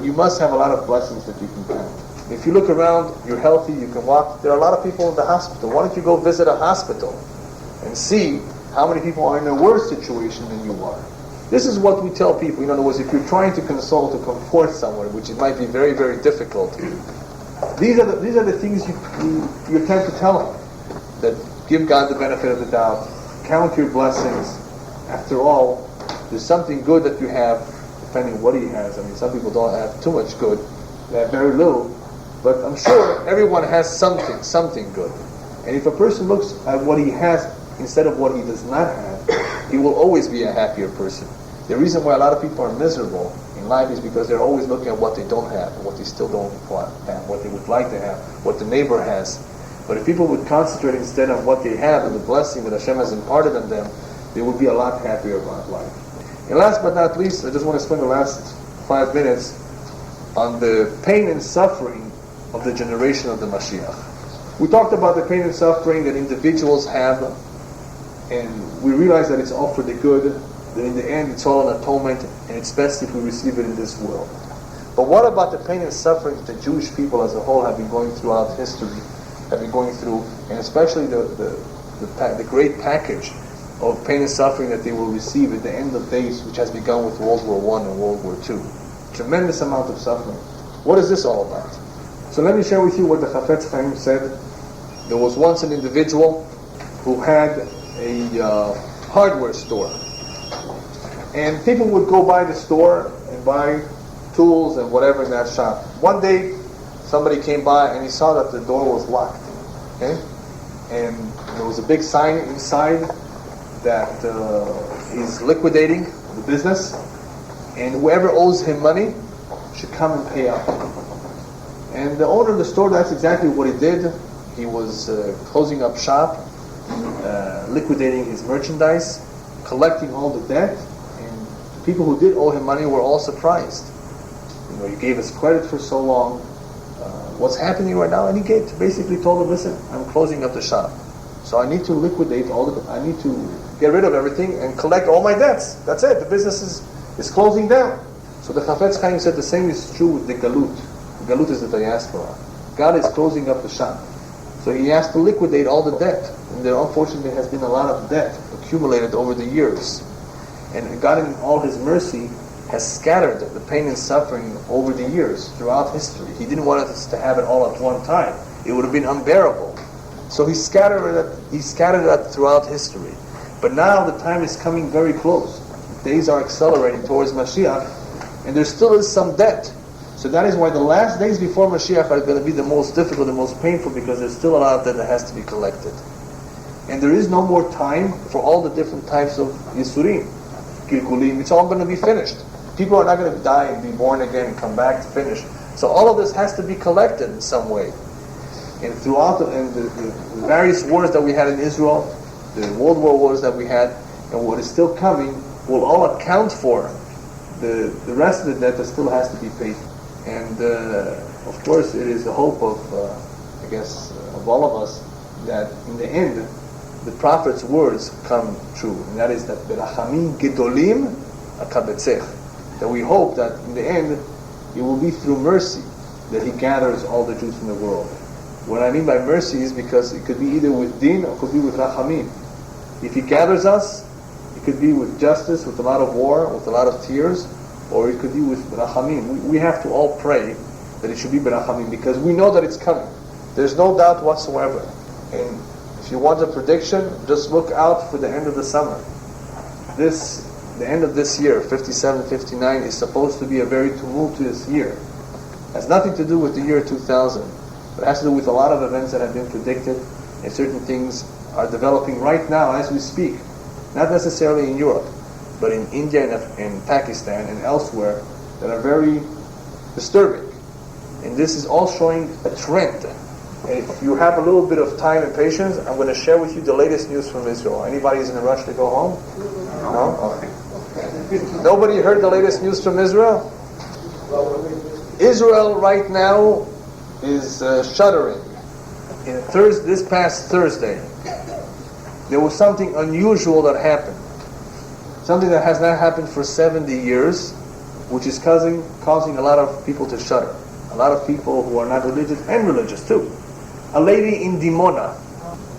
you must have a lot of blessings that you can count. If you look around, you're healthy, you can walk. There are a lot of people in the hospital. Why don't you go visit a hospital and see how many people are in a worse situation than you are? This is what we tell people. In other words, if you're trying to console, to comfort someone, which it might be very, very difficult, these are the things you tend to tell them. That give God the benefit of the doubt, count your blessings. After all, there's something good that you have, depending what he has. Some people don't have too much good; they have very little. But I'm sure everyone has something good. And if a person looks at what he has instead of what he does not have, he will always be a happier person. The reason why a lot of people are miserable in life is because they're always looking at what they don't have, what they still don't have, what they would like to have, what the neighbor has. But if people would concentrate instead on what they have and the blessing that Hashem has imparted on them, they would be a lot happier about life. And last but not least, I just want to spend the last 5 minutes on the pain and suffering of the generation of the Mashiach. We talked about the pain and suffering that individuals have, and we realize that it's all for the good, that in the end it's all an atonement, and it's best if we receive it in this world. But what about the pain and suffering that the Jewish people as a whole have been going throughout history, have been going through, and especially the great package of pain and suffering that they will receive at the end of days, which has begun with World War I and World War II. Tremendous amount of suffering. What is this all about? So let me share with you what the Chafetz Chaim said. There was once an individual who had a hardware store. And people would go by the store and buy tools and whatever in that shop. One day, somebody came by and he saw that the door was locked. Okay? And there was a big sign inside that he's liquidating the business, and whoever owes him money should come and pay up. And the owner of the store, that's exactly what he did. He was closing up shop, liquidating his merchandise, collecting all the debt, and people who did owe him money were all surprised. You gave us credit for so long. What's happening right now? And he basically told them, listen, I'm closing up the shop. So I need to liquidate I need to get rid of everything and collect all my debts. That's it. The business is closing down. So the Chafetz Chaim said the same is true with the Galut. The Galut is the diaspora. God is closing up the shop. So he has to liquidate all the debt. And there unfortunately has been a lot of debt accumulated over the years. And God in all His mercy has scattered the pain and suffering over the years throughout history. He didn't want us to have it all at one time. It would have been unbearable. So He scattered it throughout history. But now the time is coming very close. Days are accelerating towards Mashiach, and there still is some debt. So that is why the last days before Mashiach are going to be the most difficult, the most painful, because there's still a lot of debt that has to be collected. And there is no more time for all the different types of Yisurim, Kilkulim. It's all going to be finished. People are not going to die and be born again and come back to finish. So all of this has to be collected in some way. And throughout the various wars that we had in Israel, the World War wars that we had, and what is still coming, will all account for the rest of the debt that still has to be paid. And of course, it is the hope of, of all of us, that in the end, the Prophet's words come true, and that is that Berachamim Gedolim Akabetzech. That we hope that in the end, it will be through mercy that He gathers all the Jews from the world. What I mean by mercy is because it could be either with din or it could be with rachamim. If He gathers us, it could be with justice, with a lot of war, with a lot of tears, or it could be with rachamim. We have to all pray that it should be berachamim, because we know that it's coming. There's no doubt whatsoever. And if you want a prediction, just look out for the end of the summer. The end of this year, 57, 59, is supposed to be a very tumultuous year. It has nothing to do with the year 2000. It has to do with a lot of events that have been predicted, and certain things are developing right now as we speak. Not necessarily in Europe, but in India and Pakistan and elsewhere, that are very disturbing. And this is all showing a trend. And if you have a little bit of time and patience, I'm going to share with you the latest news from Israel. Anybody is in a rush to go home? No? Okay. Nobody heard the latest news from Israel? Israel right now is shuddering. This past Thursday, there was something unusual that happened. Something that has not happened for 70 years, which is causing a lot of people to shudder. A lot of people who are not religious, and religious too. A lady in Dimona,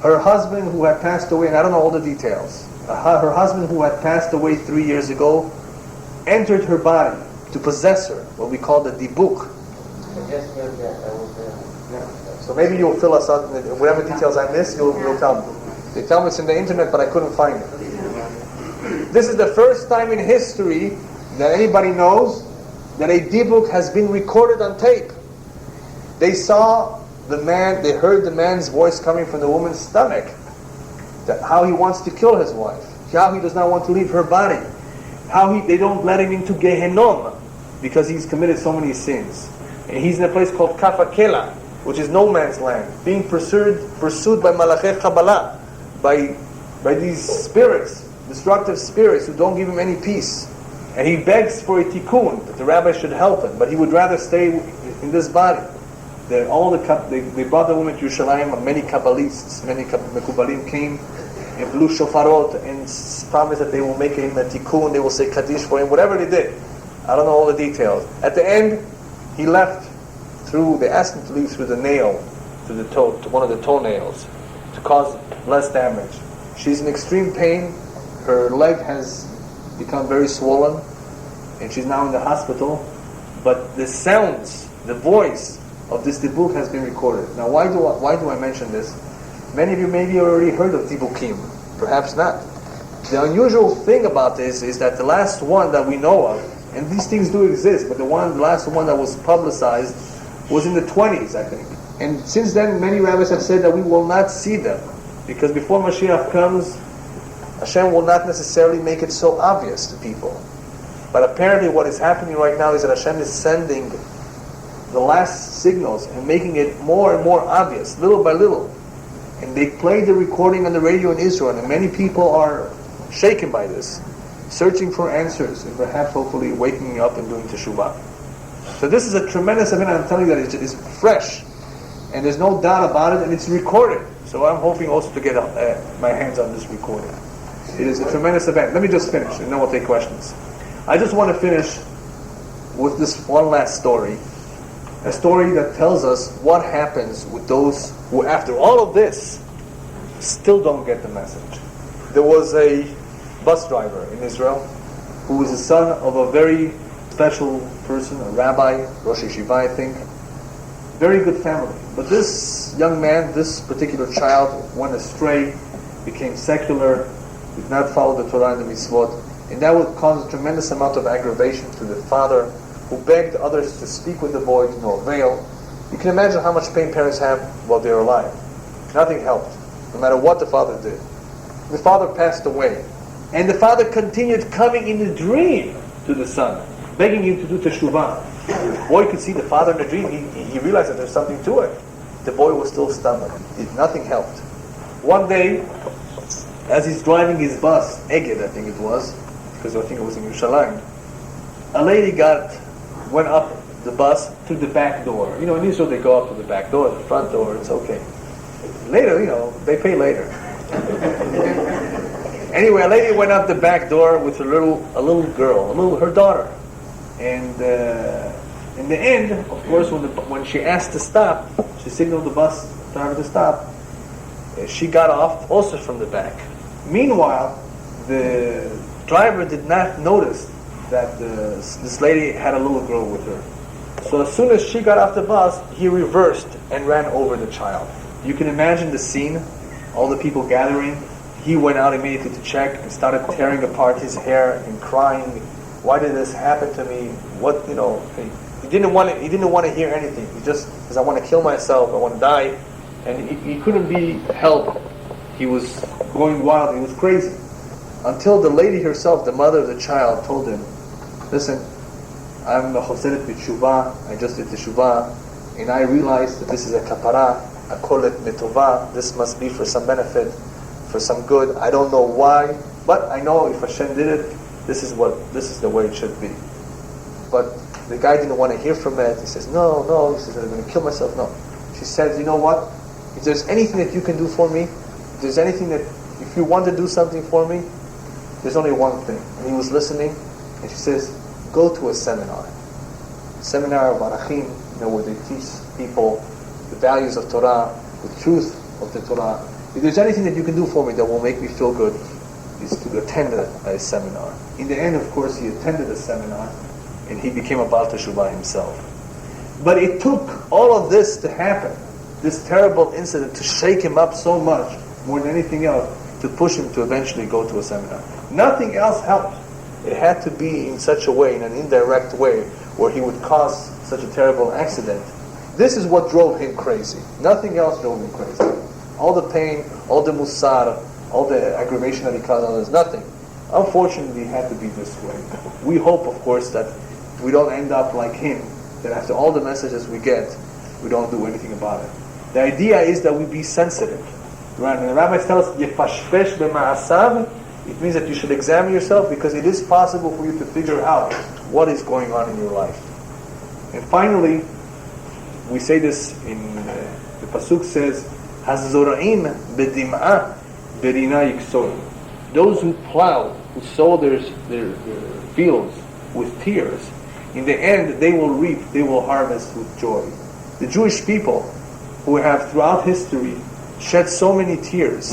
her husband who had passed away, and I don't know all the details, her husband who had passed away 3 years ago, entered her body to possess her, what we call the dibuk. So maybe you'll fill us out, whatever details I miss, you'll tell me. They tell me it's in the internet, but I couldn't find it. This is the first time in history that anybody knows that a dibuk has been recorded on tape. They saw the man, they heard the man's voice coming from the woman's stomach, that how he wants to kill his wife. how he does not want to leave her body, how they don't let him into Gehenom because he's committed so many sins. And he's in a place called Kafakela, which is no man's land, being pursued by Malachei Kabbalah, by these spirits, destructive spirits who don't give him any peace. And he begs for a tikkun, that the rabbi should help him, but he would rather stay in this body. They brought the woman to Yerushalayim, many Kabbalists, many Mekubalim came and blew shofarot and promised that they will make him a tikkun, they will say Kaddish for him, whatever they did. I don't know all the details. At the end, he left they asked him to leave through the nail, to the toe, to one of the toenails, to cause less damage. She's in extreme pain. Her leg has become very swollen, and she's now in the hospital. But the sounds, the voice of this dibuk has been recorded. Now, why do I mention this? Many of you maybe already heard of dibukim, perhaps not. The unusual thing about this is that the last one that we know of, and these things do exist, but the last one that was publicized was in the 20s, I think. And since then, many rabbis have said that we will not see them, because before Mashiach comes, Hashem will not necessarily make it so obvious to people. But apparently what is happening right now is that Hashem is sending the last signals and making it more and more obvious, little by little. And they play the recording on the radio in Israel, and many people are shaken by this, searching for answers, and perhaps hopefully waking up and doing teshuvah. So this is a tremendous event. I'm telling you that it's fresh, and there's no doubt about it, and it's recorded. So I'm hoping also to get my hands on this recording. It is a tremendous event. Let me just finish, and then we'll take questions. I just want to finish with this one last story, a story that tells us what happens with those who, after all of this, still don't get the message. There was a bus driver in Israel who was the son of a very special person, a rabbi, Rosh Yeshiva, I think. Very good family. But this young man, this particular child, went astray, became secular, did not follow the Torah and the mitzvot, and that would cause a tremendous amount of aggravation to the father, who begged others to speak with the boy to no avail. You can imagine how much pain parents have while they're alive. Nothing helped, no matter what the father did. The father passed away, and the father continued coming in the dream to the son, begging him to do teshuvah. The boy could see the father in the dream. He realized that there's something to it. The boy was still stubborn. Nothing helped. One day, as he's driving his bus, Eged I think it was, because I think it was in Yerushalayim, a lady went up the bus to the back door. You know, in Israel they go up to the back door, the front door, it's okay. Later, they pay later. Anyway, a lady went up the back door with a little girl, her daughter. And in the end, of course, when she asked to stop, she signaled the bus driver to stop. She got off also from the back. Meanwhile, the driver did not notice that this lady had a little girl with her. So as soon as she got off the bus, he reversed and ran over the child. You can imagine the scene, all the people gathering. He went out immediately to check and started tearing apart his hair and crying, "Why did this happen to me?" He didn't want to hear anything. He just says, "I want to kill myself. I want to die." And he couldn't be helped. He was going wild. He was crazy. Until the lady herself, the mother of the child, told him, "Listen, I'm a chosedet b'teshuvah. I just did teshuvah, and I realized that this is a kapara, a kolet mitova. This must be for some benefit, for some good. I don't know why, but I know if Hashem did it, this is the way it should be." But the guy didn't want to hear from it. He says, "No." He says, "I'm going to kill myself." No. She said, "You know what? If there's anything that you can do for me, if you want to do something for me, there's only one thing." And he was listening, and she says, "Go to a seminar of Arachim, where they teach people the values of Torah, the truth of the Torah. If there's anything that you can do for me that will make me feel good, is to attend a seminar." In the end, of course, he attended a seminar, and he became a Baal Teshuvah himself. But it took all of this to happen, this terrible incident, to shake him up so much, more than anything else, to push him to eventually go to a seminar. Nothing else helped. It had to be in such a way, in an indirect way, where he would cause such a terrible accident. This is what drove him crazy. Nothing else drove him crazy. All the pain, all the musar, all the aggravation that he caused others, nothing. Unfortunately, it had to be this way. We hope, of course, that we don't end up like him, that after all the messages we get, we don't do anything about it. The idea is that we be sensitive. Right? When the rabbis tell us, "Yefashpesh b'ma'asav," it means that you should examine yourself because it is possible for you to figure out what is going on in your life. And finally, we say this in the pasuk says, "Hazora'im bedim'ah berina yiksor." Those who plow, who sow their fields with tears, in the end they will reap, they will harvest with joy. The Jewish people, who have throughout history shed so many tears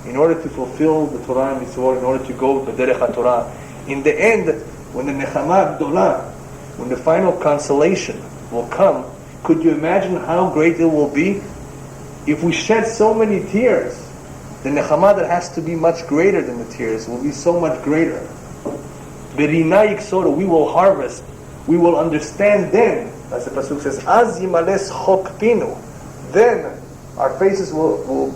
in order to fulfill the Torah and Mitzvot, in order to go to Derech HaTorah, in the end, when the Nechama Gdolah, when the final consolation will come, could you imagine how great it will be? If we shed so many tears, the Nechama that has to be much greater than the tears will be so much greater. Berina yiksoro, we will harvest, we will understand then, as the pasuk says, Az yimales chok pinu, then our faces will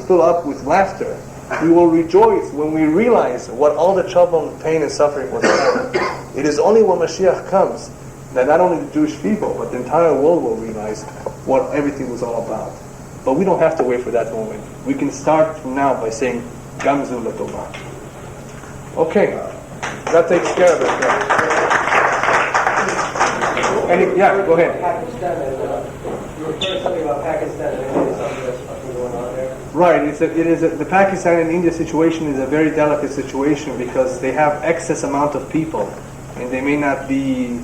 fill up with laughter. We will rejoice when we realize what all the trouble and pain and suffering was for. It is only when Mashiach comes that not only the Jewish people, but the entire world will realize what everything was all about. But we don't have to wait for that moment. We can start from now by saying, Gamzu Latova. Okay, that takes care of it. Yeah, go ahead. Pakistan, you were saying something about Pakistan, and maybe something that's fucking going on there. Right, the Pakistan and India situation is a very delicate situation because they have excess amount of people and they may not be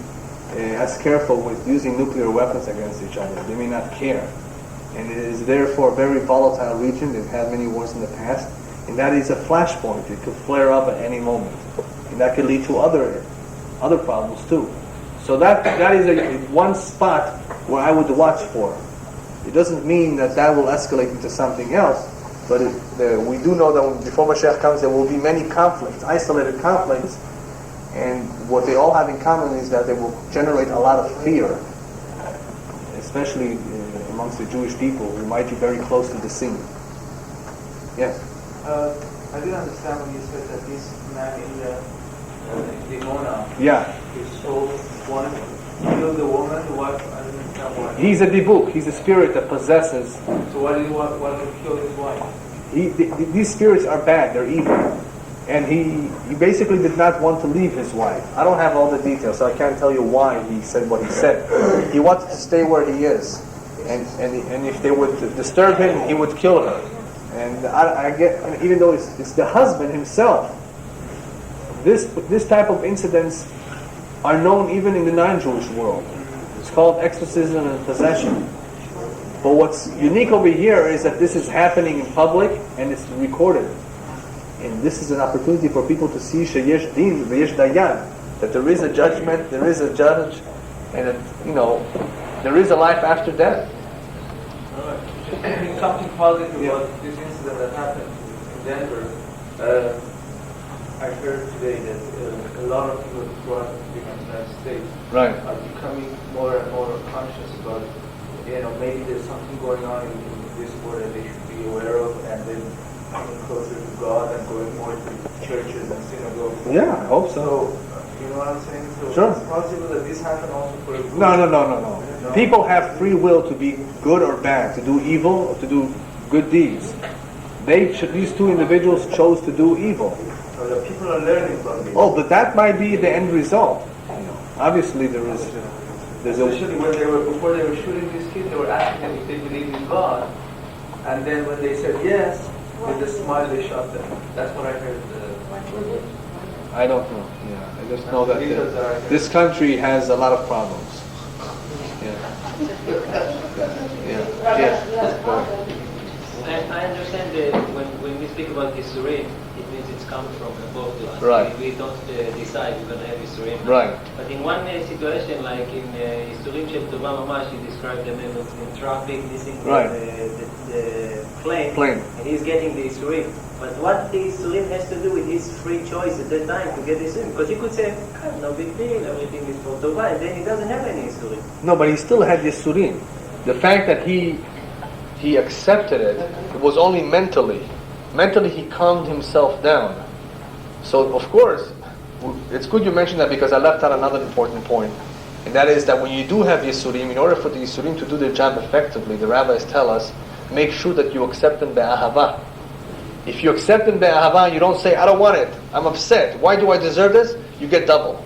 as careful with using nuclear weapons against each other. They may not care. And it is therefore a very volatile region. They've had many wars in the past. And that is a flashpoint. It could flare up at any moment. And that could lead to other problems too. So that is one spot where I would watch for. It doesn't mean that will escalate into something else, but we do know that before Mashiach comes, there will be many conflicts, isolated conflicts, and what they all have in common is that they will generate a lot of fear, especially amongst the Jewish people who might be very close to the scene. Yes? I didn't understand when you said that this man in the Dimona, Yeah. his soul wanted to kill the woman, the wife. I didn't understand why. He's a dibuk. He's a spirit that possesses. So why did he want to kill his wife? These spirits are bad. They're evil. And he basically did not want to leave his wife. I don't have all the details, so I can't tell you why he said what he said. He wanted to stay where he is. And if they would disturb him, he would kill her. And I get, even though it's the husband himself, this type of incidents are known even in the non-Jewish world. It's called exorcism and possession. But what's unique over here is that this is happening in public and it's recorded. And this is an opportunity for people to see sheyesh din v'yesh dayan, that there is a judgment, there is a judge, and that, there is a life after death. Something positive about this incident that happened in Denver. I heard today that a lot of people who are in the United States Right. are becoming more and more conscious about, maybe there's something going on in this world that they should be aware of, and then coming closer to God and going more to churches and synagogues. Yeah, I hope so. So, you know what I'm saying? So Sure. it's possible that this happened also for a group. No. People have free will to be good or bad, to do evil or to do good deeds. These two individuals chose to do evil. So the people are learning from this. Oh, but that might be the end result. Obviously, there's a Especially when before they were shooting these kids, they were asking them if they believe in God, and then when they said yes, with a smile they shot them. That's what I heard. I don't know. Yeah, I just know that this country has a lot of problems. Yeah. Yes. Go ahead. I understand that when we speak about Yisurim, it means it's come from above to us. Right. We don't decide we're going to have Yisurim. Right. But in one situation, like in Yisurim Shel Tova Mamash, he described them in traffic, missing Right. the plane, and he's getting the Yisurim. But what the Yisurim has to do with his free choice at that time to get Yisurim? Because he could say, no big deal, everything is for Tova, and then he doesn't have any Yisurim. No, but he still had Yisurim. The fact that he accepted it was only mentally. mentally he calmed himself down. So of course, it's good you mentioned that because I left out another important point. And that is that when you do have Yisurim, in order for the Yisurim to do their job effectively, the rabbis tell us, make sure that you accept them be'ahava. If you accept them be'ahava, you don't say, I don't want it, I'm upset, why do I deserve this? You get double.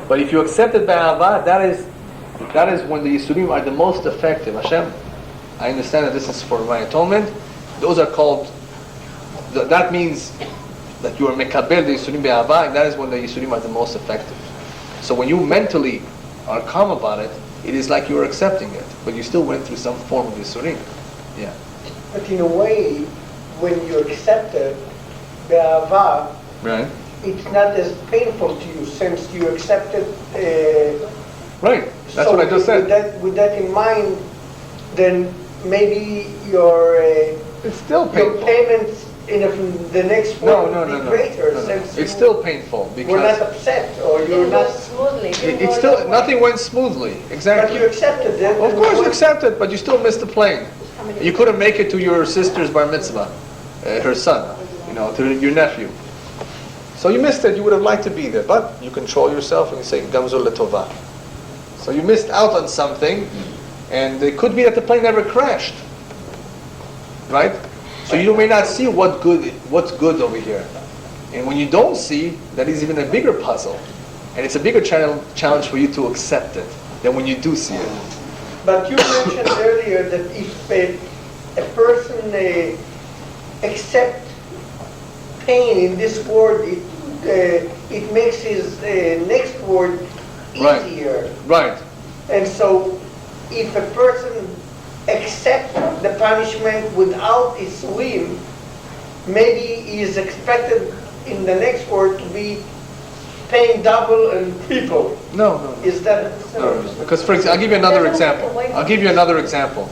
But if you accept it be'ahava, that is when the Yisurim are the most effective. Hashem, I understand that this is for my atonement. Those are called, that means that you are mekabel the Yisurim be'ahava, and that is when the Yisurim are the most effective. So when you mentally are calm about it, it is like you are accepting it, but you still went through some form of Yisurim. Yeah. But in a way, when you accept it, be'ahava, Right. it's not as painful to you since you accept it. Right. That's So what I just said. With that in mind, then maybe your It's still your painful. payments in the next No, one no, will no, be no. greater No, no. since It's you still painful were not because upset or you're Didn't go not. smoothly. it's still nothing went smoothly. But Exactly. you accepted it. Of course, you accept it, but you still missed the plane. You couldn't make it to your sister's bar mitzvah, her son, to your nephew. So you missed it. You would have liked to be there, but you control yourself and you say gamzul letova. So you missed out on something, and it could be that the plane never crashed, right? So you may not see what's good over here, and when you don't see, that is even a bigger puzzle, and it's a bigger challenge for you to accept it than when you do see it. But you mentioned earlier that if a person accepts pain in this world, it makes his next world Right. easier. Right. And so, if a person accepts the punishment without his whim, maybe he is expected in the next world to be paying double and triple. No, no. Is that No, because for example, I'll give you another example.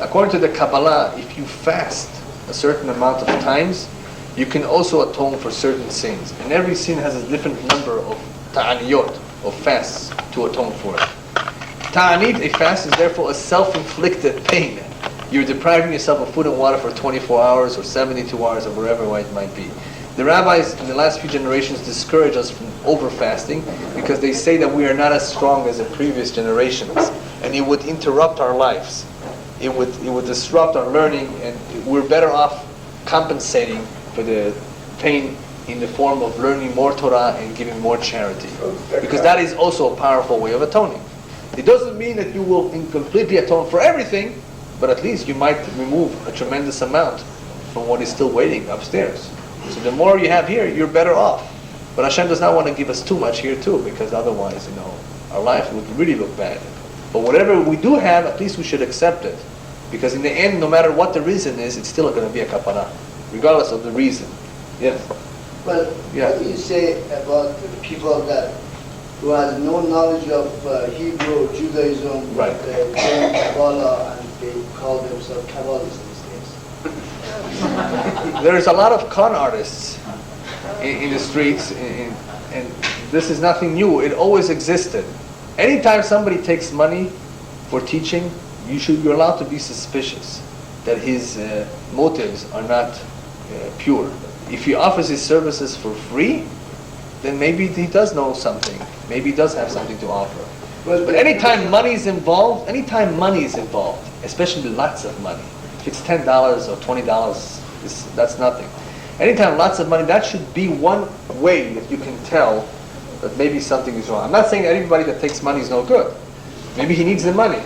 According to the Kabbalah, if you fast a certain amount of times, you can also atone for certain sins. And every sin has a different number of ta'aniyot, of fasts, to atone for it. Ta'anit, a fast, is therefore a self-inflicted pain. You're depriving yourself of food and water for 24 hours or 72 hours or wherever it might be. The rabbis in the last few generations discourage us from over-fasting because they say that we are not as strong as the previous generations, and it would interrupt our lives. It would disrupt our learning, and we're better off compensating for the pain in the form of learning more Torah and giving more charity, because that is also a powerful way of atoning. It doesn't mean that you will completely atone for everything, but at least you might remove a tremendous amount from what is still waiting upstairs. So the more you have here, you're better off. But Hashem does not want to give us too much here too, because otherwise, our life would really look bad. But whatever we do have, at least we should accept it. Because in the end, no matter what the reason is, it's still going to be a kapanah, regardless of the reason. Yes? Well, Yeah. what do you say about people who has no knowledge of Hebrew, Judaism, Right. they learn Kabbalah, and they call themselves Kabbalists these days? There's a lot of con artists in the streets, and this is nothing new. It always existed. Anytime somebody takes money for teaching, you're allowed to be suspicious that his motives are not pure. If he offers his services for free, then maybe he does know something. Maybe he does have something to offer. But anytime money is involved, especially lots of money, if it's $10 or $20, that's nothing. Anytime lots of money, that should be one way that you can tell that maybe something is wrong. I'm not saying that everybody that takes money is no good. Maybe he needs the money.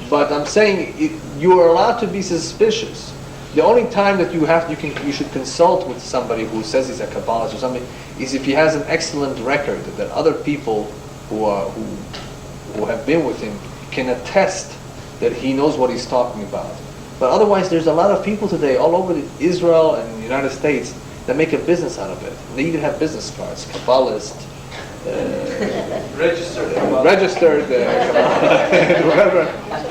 But I'm saying you are allowed to be suspicious. The only time that you should consult with somebody who says he's a Kabbalist or something is if he has an excellent record that other people who have been with him can attest that he knows what he's talking about. But otherwise, there's a lot of people today all over Israel and the United States that make a business out of it. They even have business cards, Kabbalist, registered, whatever,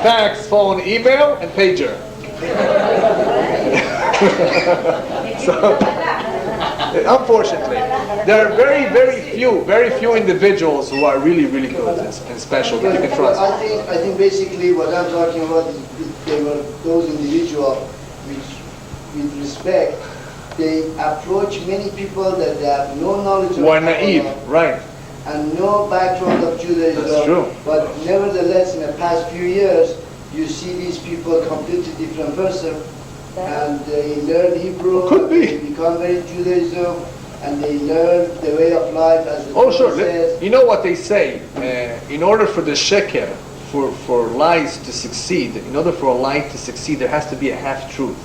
fax, phone, email, and pager. So, unfortunately, there are very few individuals who are really, really good and special that you can trust. I think basically what I'm talking about is they were those individuals which, with respect, they approach many people that they have no knowledge of Who are naive, Kabbalah right? and no background of Judaism. That's true. But nevertheless, in the past few years, you see these people completely different person, and they learn Hebrew. Could be. They become very Judaism, and they learn the way of life as the Oh, Torah sure. says. You know what they say? In order for the sheker, for lies to succeed, in order for a lie to succeed, there has to be a half-truth.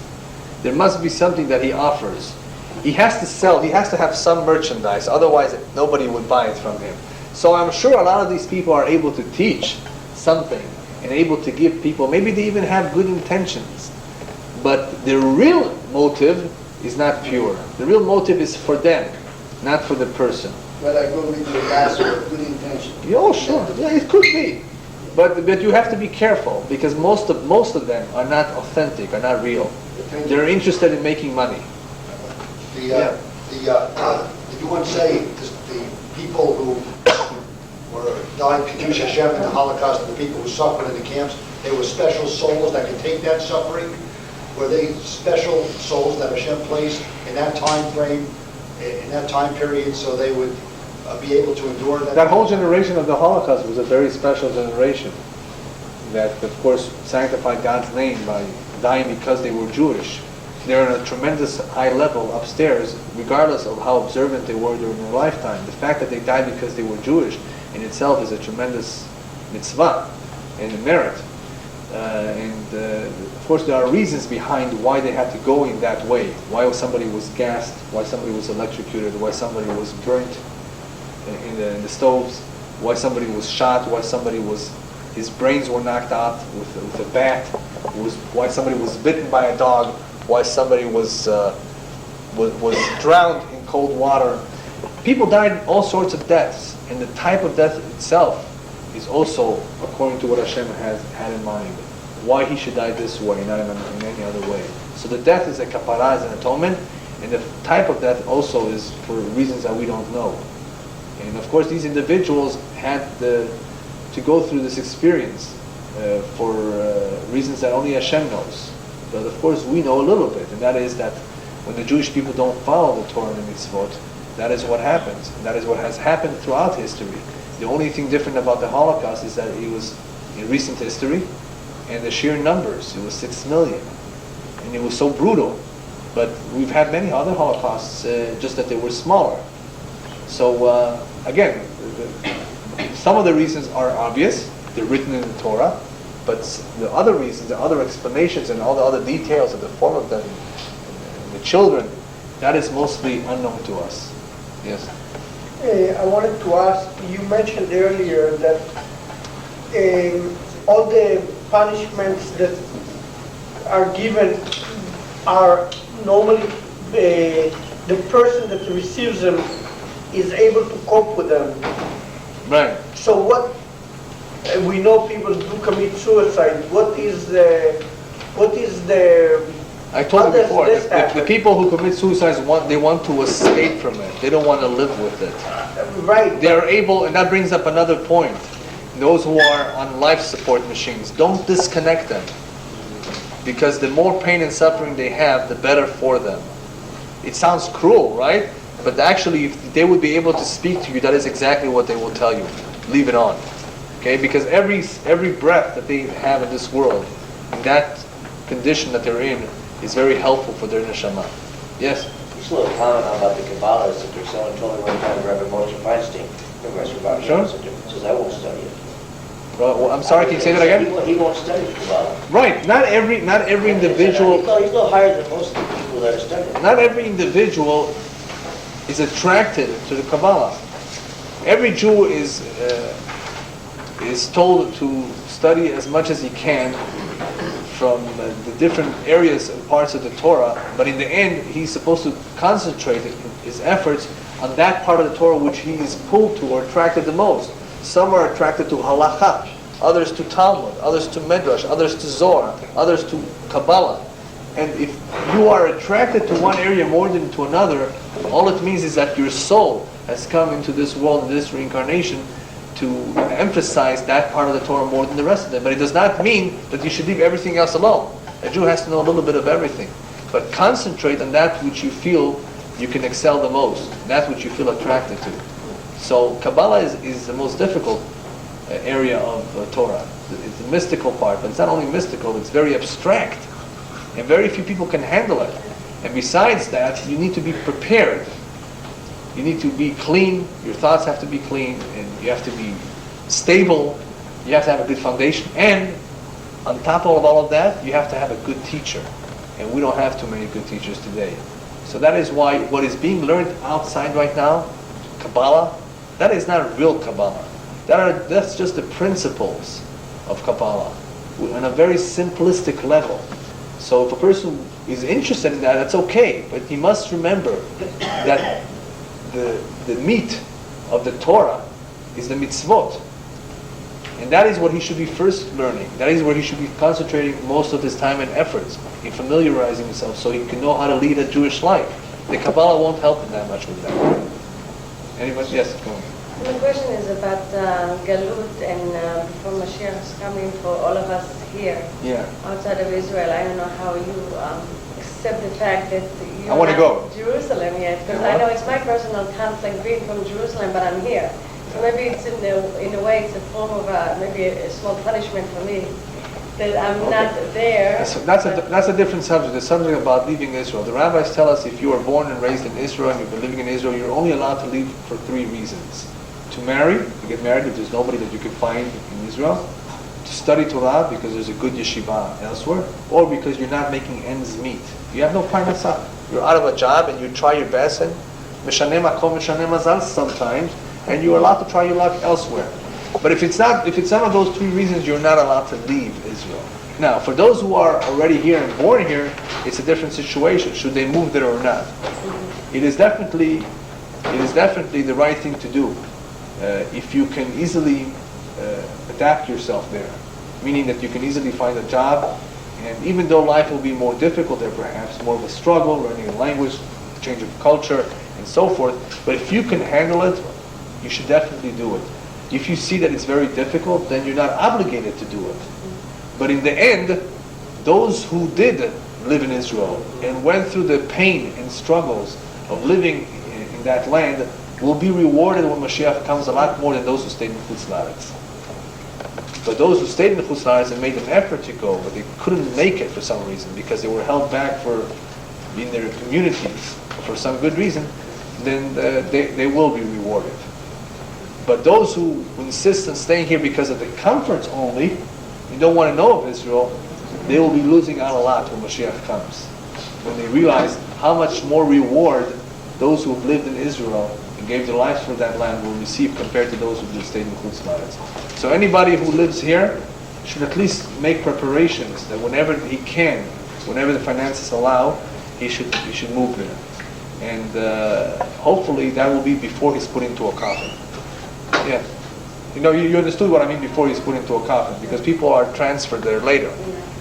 There must be something that he offers. He has to sell, he has to have some merchandise, otherwise nobody would buy it from him. So I'm sure a lot of these people are able to teach something and able to give people, maybe they even have good intentions, but their real motive is not pure. The real motive is for them, not for the person. But I go with the last word, good intention. Yeah, oh, sure. Yeah, it could be. But you have to be careful because most of them are not authentic, are not real. They're interested in making money. Did you want to say the people who were died Kiddush Hashem in the Holocaust, and the people who suffered in the camps, they were special souls that could take that suffering? Were they special souls that Hashem placed in that time frame, in that time period, so they would be able to endure that? That whole generation of the Holocaust was a very special generation that, of course, sanctified God's name by dying because they were Jewish. They're on a tremendous high level upstairs, regardless of how observant they were during their lifetime. The fact that they died because they were Jewish in itself is a tremendous mitzvah and a merit. Of course, there are reasons behind why they had to go in that way. Why somebody was gassed, why somebody was electrocuted, why somebody was burnt in the stoves, why somebody was shot, why his brains were knocked out with a bat, why somebody was bitten by a dog, why somebody was drowned in cold water. People died all sorts of deaths, and the type of death itself is also according to what Hashem has had in mind. Why he should die this way, not in any other way. So the death is a kapara, is an atonement, and the type of death also is for reasons that we don't know. And of course, these individuals had to go through this experience for reasons that only Hashem knows. But of course, we know a little bit, and that is that when the Jewish people don't follow the Torah and the mitzvot, that is what happens. And that is what has happened throughout history. The only thing different about the Holocaust is that it was in recent history, and the sheer numbers, it was 6 million. And it was so brutal. But we've had many other Holocausts, just that they were smaller. So again, some of the reasons are obvious. They're written in the Torah. But the other reasons, the other explanations, and all the other details of the form of them, and the children, that is mostly unknown to us. Yes? I wanted to ask, you mentioned earlier that all the punishments that are given are normally the person that receives them is able to cope with them. Right. So what, we know people do commit suicide. What is the I told how you does before, this the happen? people who commit suicide they want to escape from it. They don't want to live with it. Right. They are able, and that brings up another point. Those who are on life support machines, don't disconnect them. Because the more pain and suffering they have, the better for them. It sounds cruel, right? But actually, if they would be able to speak to you, that is exactly what they will tell you. Leave it on. Okay? Because every breath that they have in this world, in that condition that they're in, is very helpful for their neshama. Yes? Just a little comment about the Kabbalah that someone told me one time, Rabbi Moshe Feinstein, Professor Rabbi Sure. says, I won't study it. Well, I'm sorry, can you say that again? He won't study the Kabbalah. Right. Not every individual. He's a little higher than most of the people that are studying. Not every individual is attracted to the Kabbalah. Every Jew is told to study as much as he can from the different areas and parts of the Torah, but in the end, he's supposed to concentrate his efforts on that part of the Torah which he is pulled to or attracted the most. Some are attracted to Halakha, others to Talmud, others to Midrash, others to Zohar, others to Kabbalah. And if you are attracted to one area more than to another, all it means is that your soul has come into this world, in this reincarnation, to emphasize that part of the Torah more than the rest of them. But it does not mean that you should leave everything else alone. A Jew has to know a little bit of everything. but concentrate on that which you feel you can excel the most, that which you feel attracted to. So Kabbalah is the most difficult area of Torah. It's the mystical part, but it's not only mystical, it's very abstract, and very few people can handle it. And besides that, you need to be prepared. You need to be clean, your thoughts have to be clean, and you have to be stable, you have to have a good foundation, and on top of all of that, you have to have a good teacher. And we don't have too many good teachers today. So that is why what is being learned outside right now, Kabbalah, that is not real Kabbalah. That's just the principles of Kabbalah on a very simplistic level. So if a person is interested in that, that's okay. But he must remember that the meat of the Torah is the mitzvot. And that is what he should be first learning. That is where he should be concentrating most of his time and efforts in familiarizing himself so he can know how to lead a Jewish life. The Kabbalah won't help him that much with that. Anybody? Yes, go on. My question is about Galut and before Mashiach is coming for all of us here outside of Israel. I don't know how you accept the fact that you're I want to go. Jerusalem yet, because I know it's my personal conflict being from Jerusalem, but I'm here. So maybe it's in a way it's a form of maybe a small punishment for me that I'm not there. That's a different subject. The subject about leaving Israel. The rabbis tell us if you are born and raised in Israel and you've been living in Israel, you're only allowed to leave for 3 reasons. To marry, to get married if there's nobody that you can find in Israel. To study Torah because there's a good yeshiva elsewhere. Or because you're not making ends meet. You have no parnassah. You're out of a job and you try your best and mishaneh makom mishaneh mazal sometimes, and you're allowed to try your luck elsewhere. But if it's none of those 3 reasons, you're not allowed to leave Israel. Now, for those who are already here and born here, it's a different situation. Should they move there or not? It is definitely the right thing to do if you can easily adapt yourself there, meaning that you can easily find a job, and even though life will be more difficult there, perhaps more of a struggle, learning a language, change of culture, and so forth. But if you can handle it, you should definitely do it. If you see that it's very difficult, then you're not obligated to do it. But in the end, those who did live in Israel and went through the pain and struggles of living in that land will be rewarded when Mashiach comes a lot more than those who stayed in Chutz La'aretz. But those who stayed in Chutz La'aretz and made an effort to go, but they couldn't make it for some reason because they were held back in their communities for some good reason, then they will be rewarded. But those who insist on staying here because of the comforts only, and don't want to know of Israel, they will be losing out a lot when Mashiach comes. When they realize how much more reward those who have lived in Israel and gave their lives for that land will receive compared to those who just stayed in Chutz La'aretz. So anybody who lives here should at least make preparations that whenever he can, whenever the finances allow, he should move there. And hopefully that will be before he's put into a coffin. Yeah. You understood what I mean before he's put into a coffin, because people are transferred there later.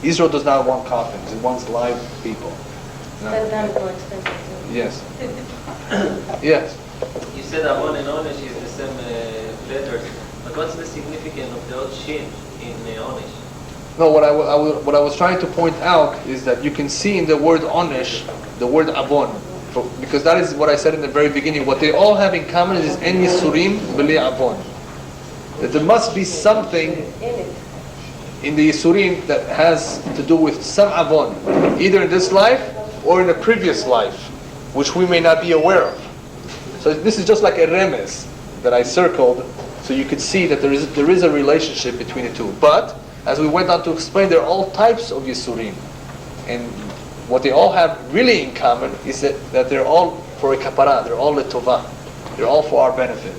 Israel does not want coffins, it wants live people. No. Sometimes more expensive too. Yes. Yes. You said Avon and Onesh is the same letters, but what's the significance of the old shin in Onesh? No, what I was trying to point out is that you can see in the word Onesh, the word Avon, because that is what I said in the very beginning. What they all have in common is En Yisurim B'li Avon. That there must be something in the Yisurim that has to do with some Avon, either in this life or in a previous life, which we may not be aware of. So this is just like a remez that I circled, so you could see that there is a relationship between the two. But as we went on to explain, there are all types of Yisurim, and what they all have really in common is that they're all for a kapara, they're all letovah, they're all for our benefit.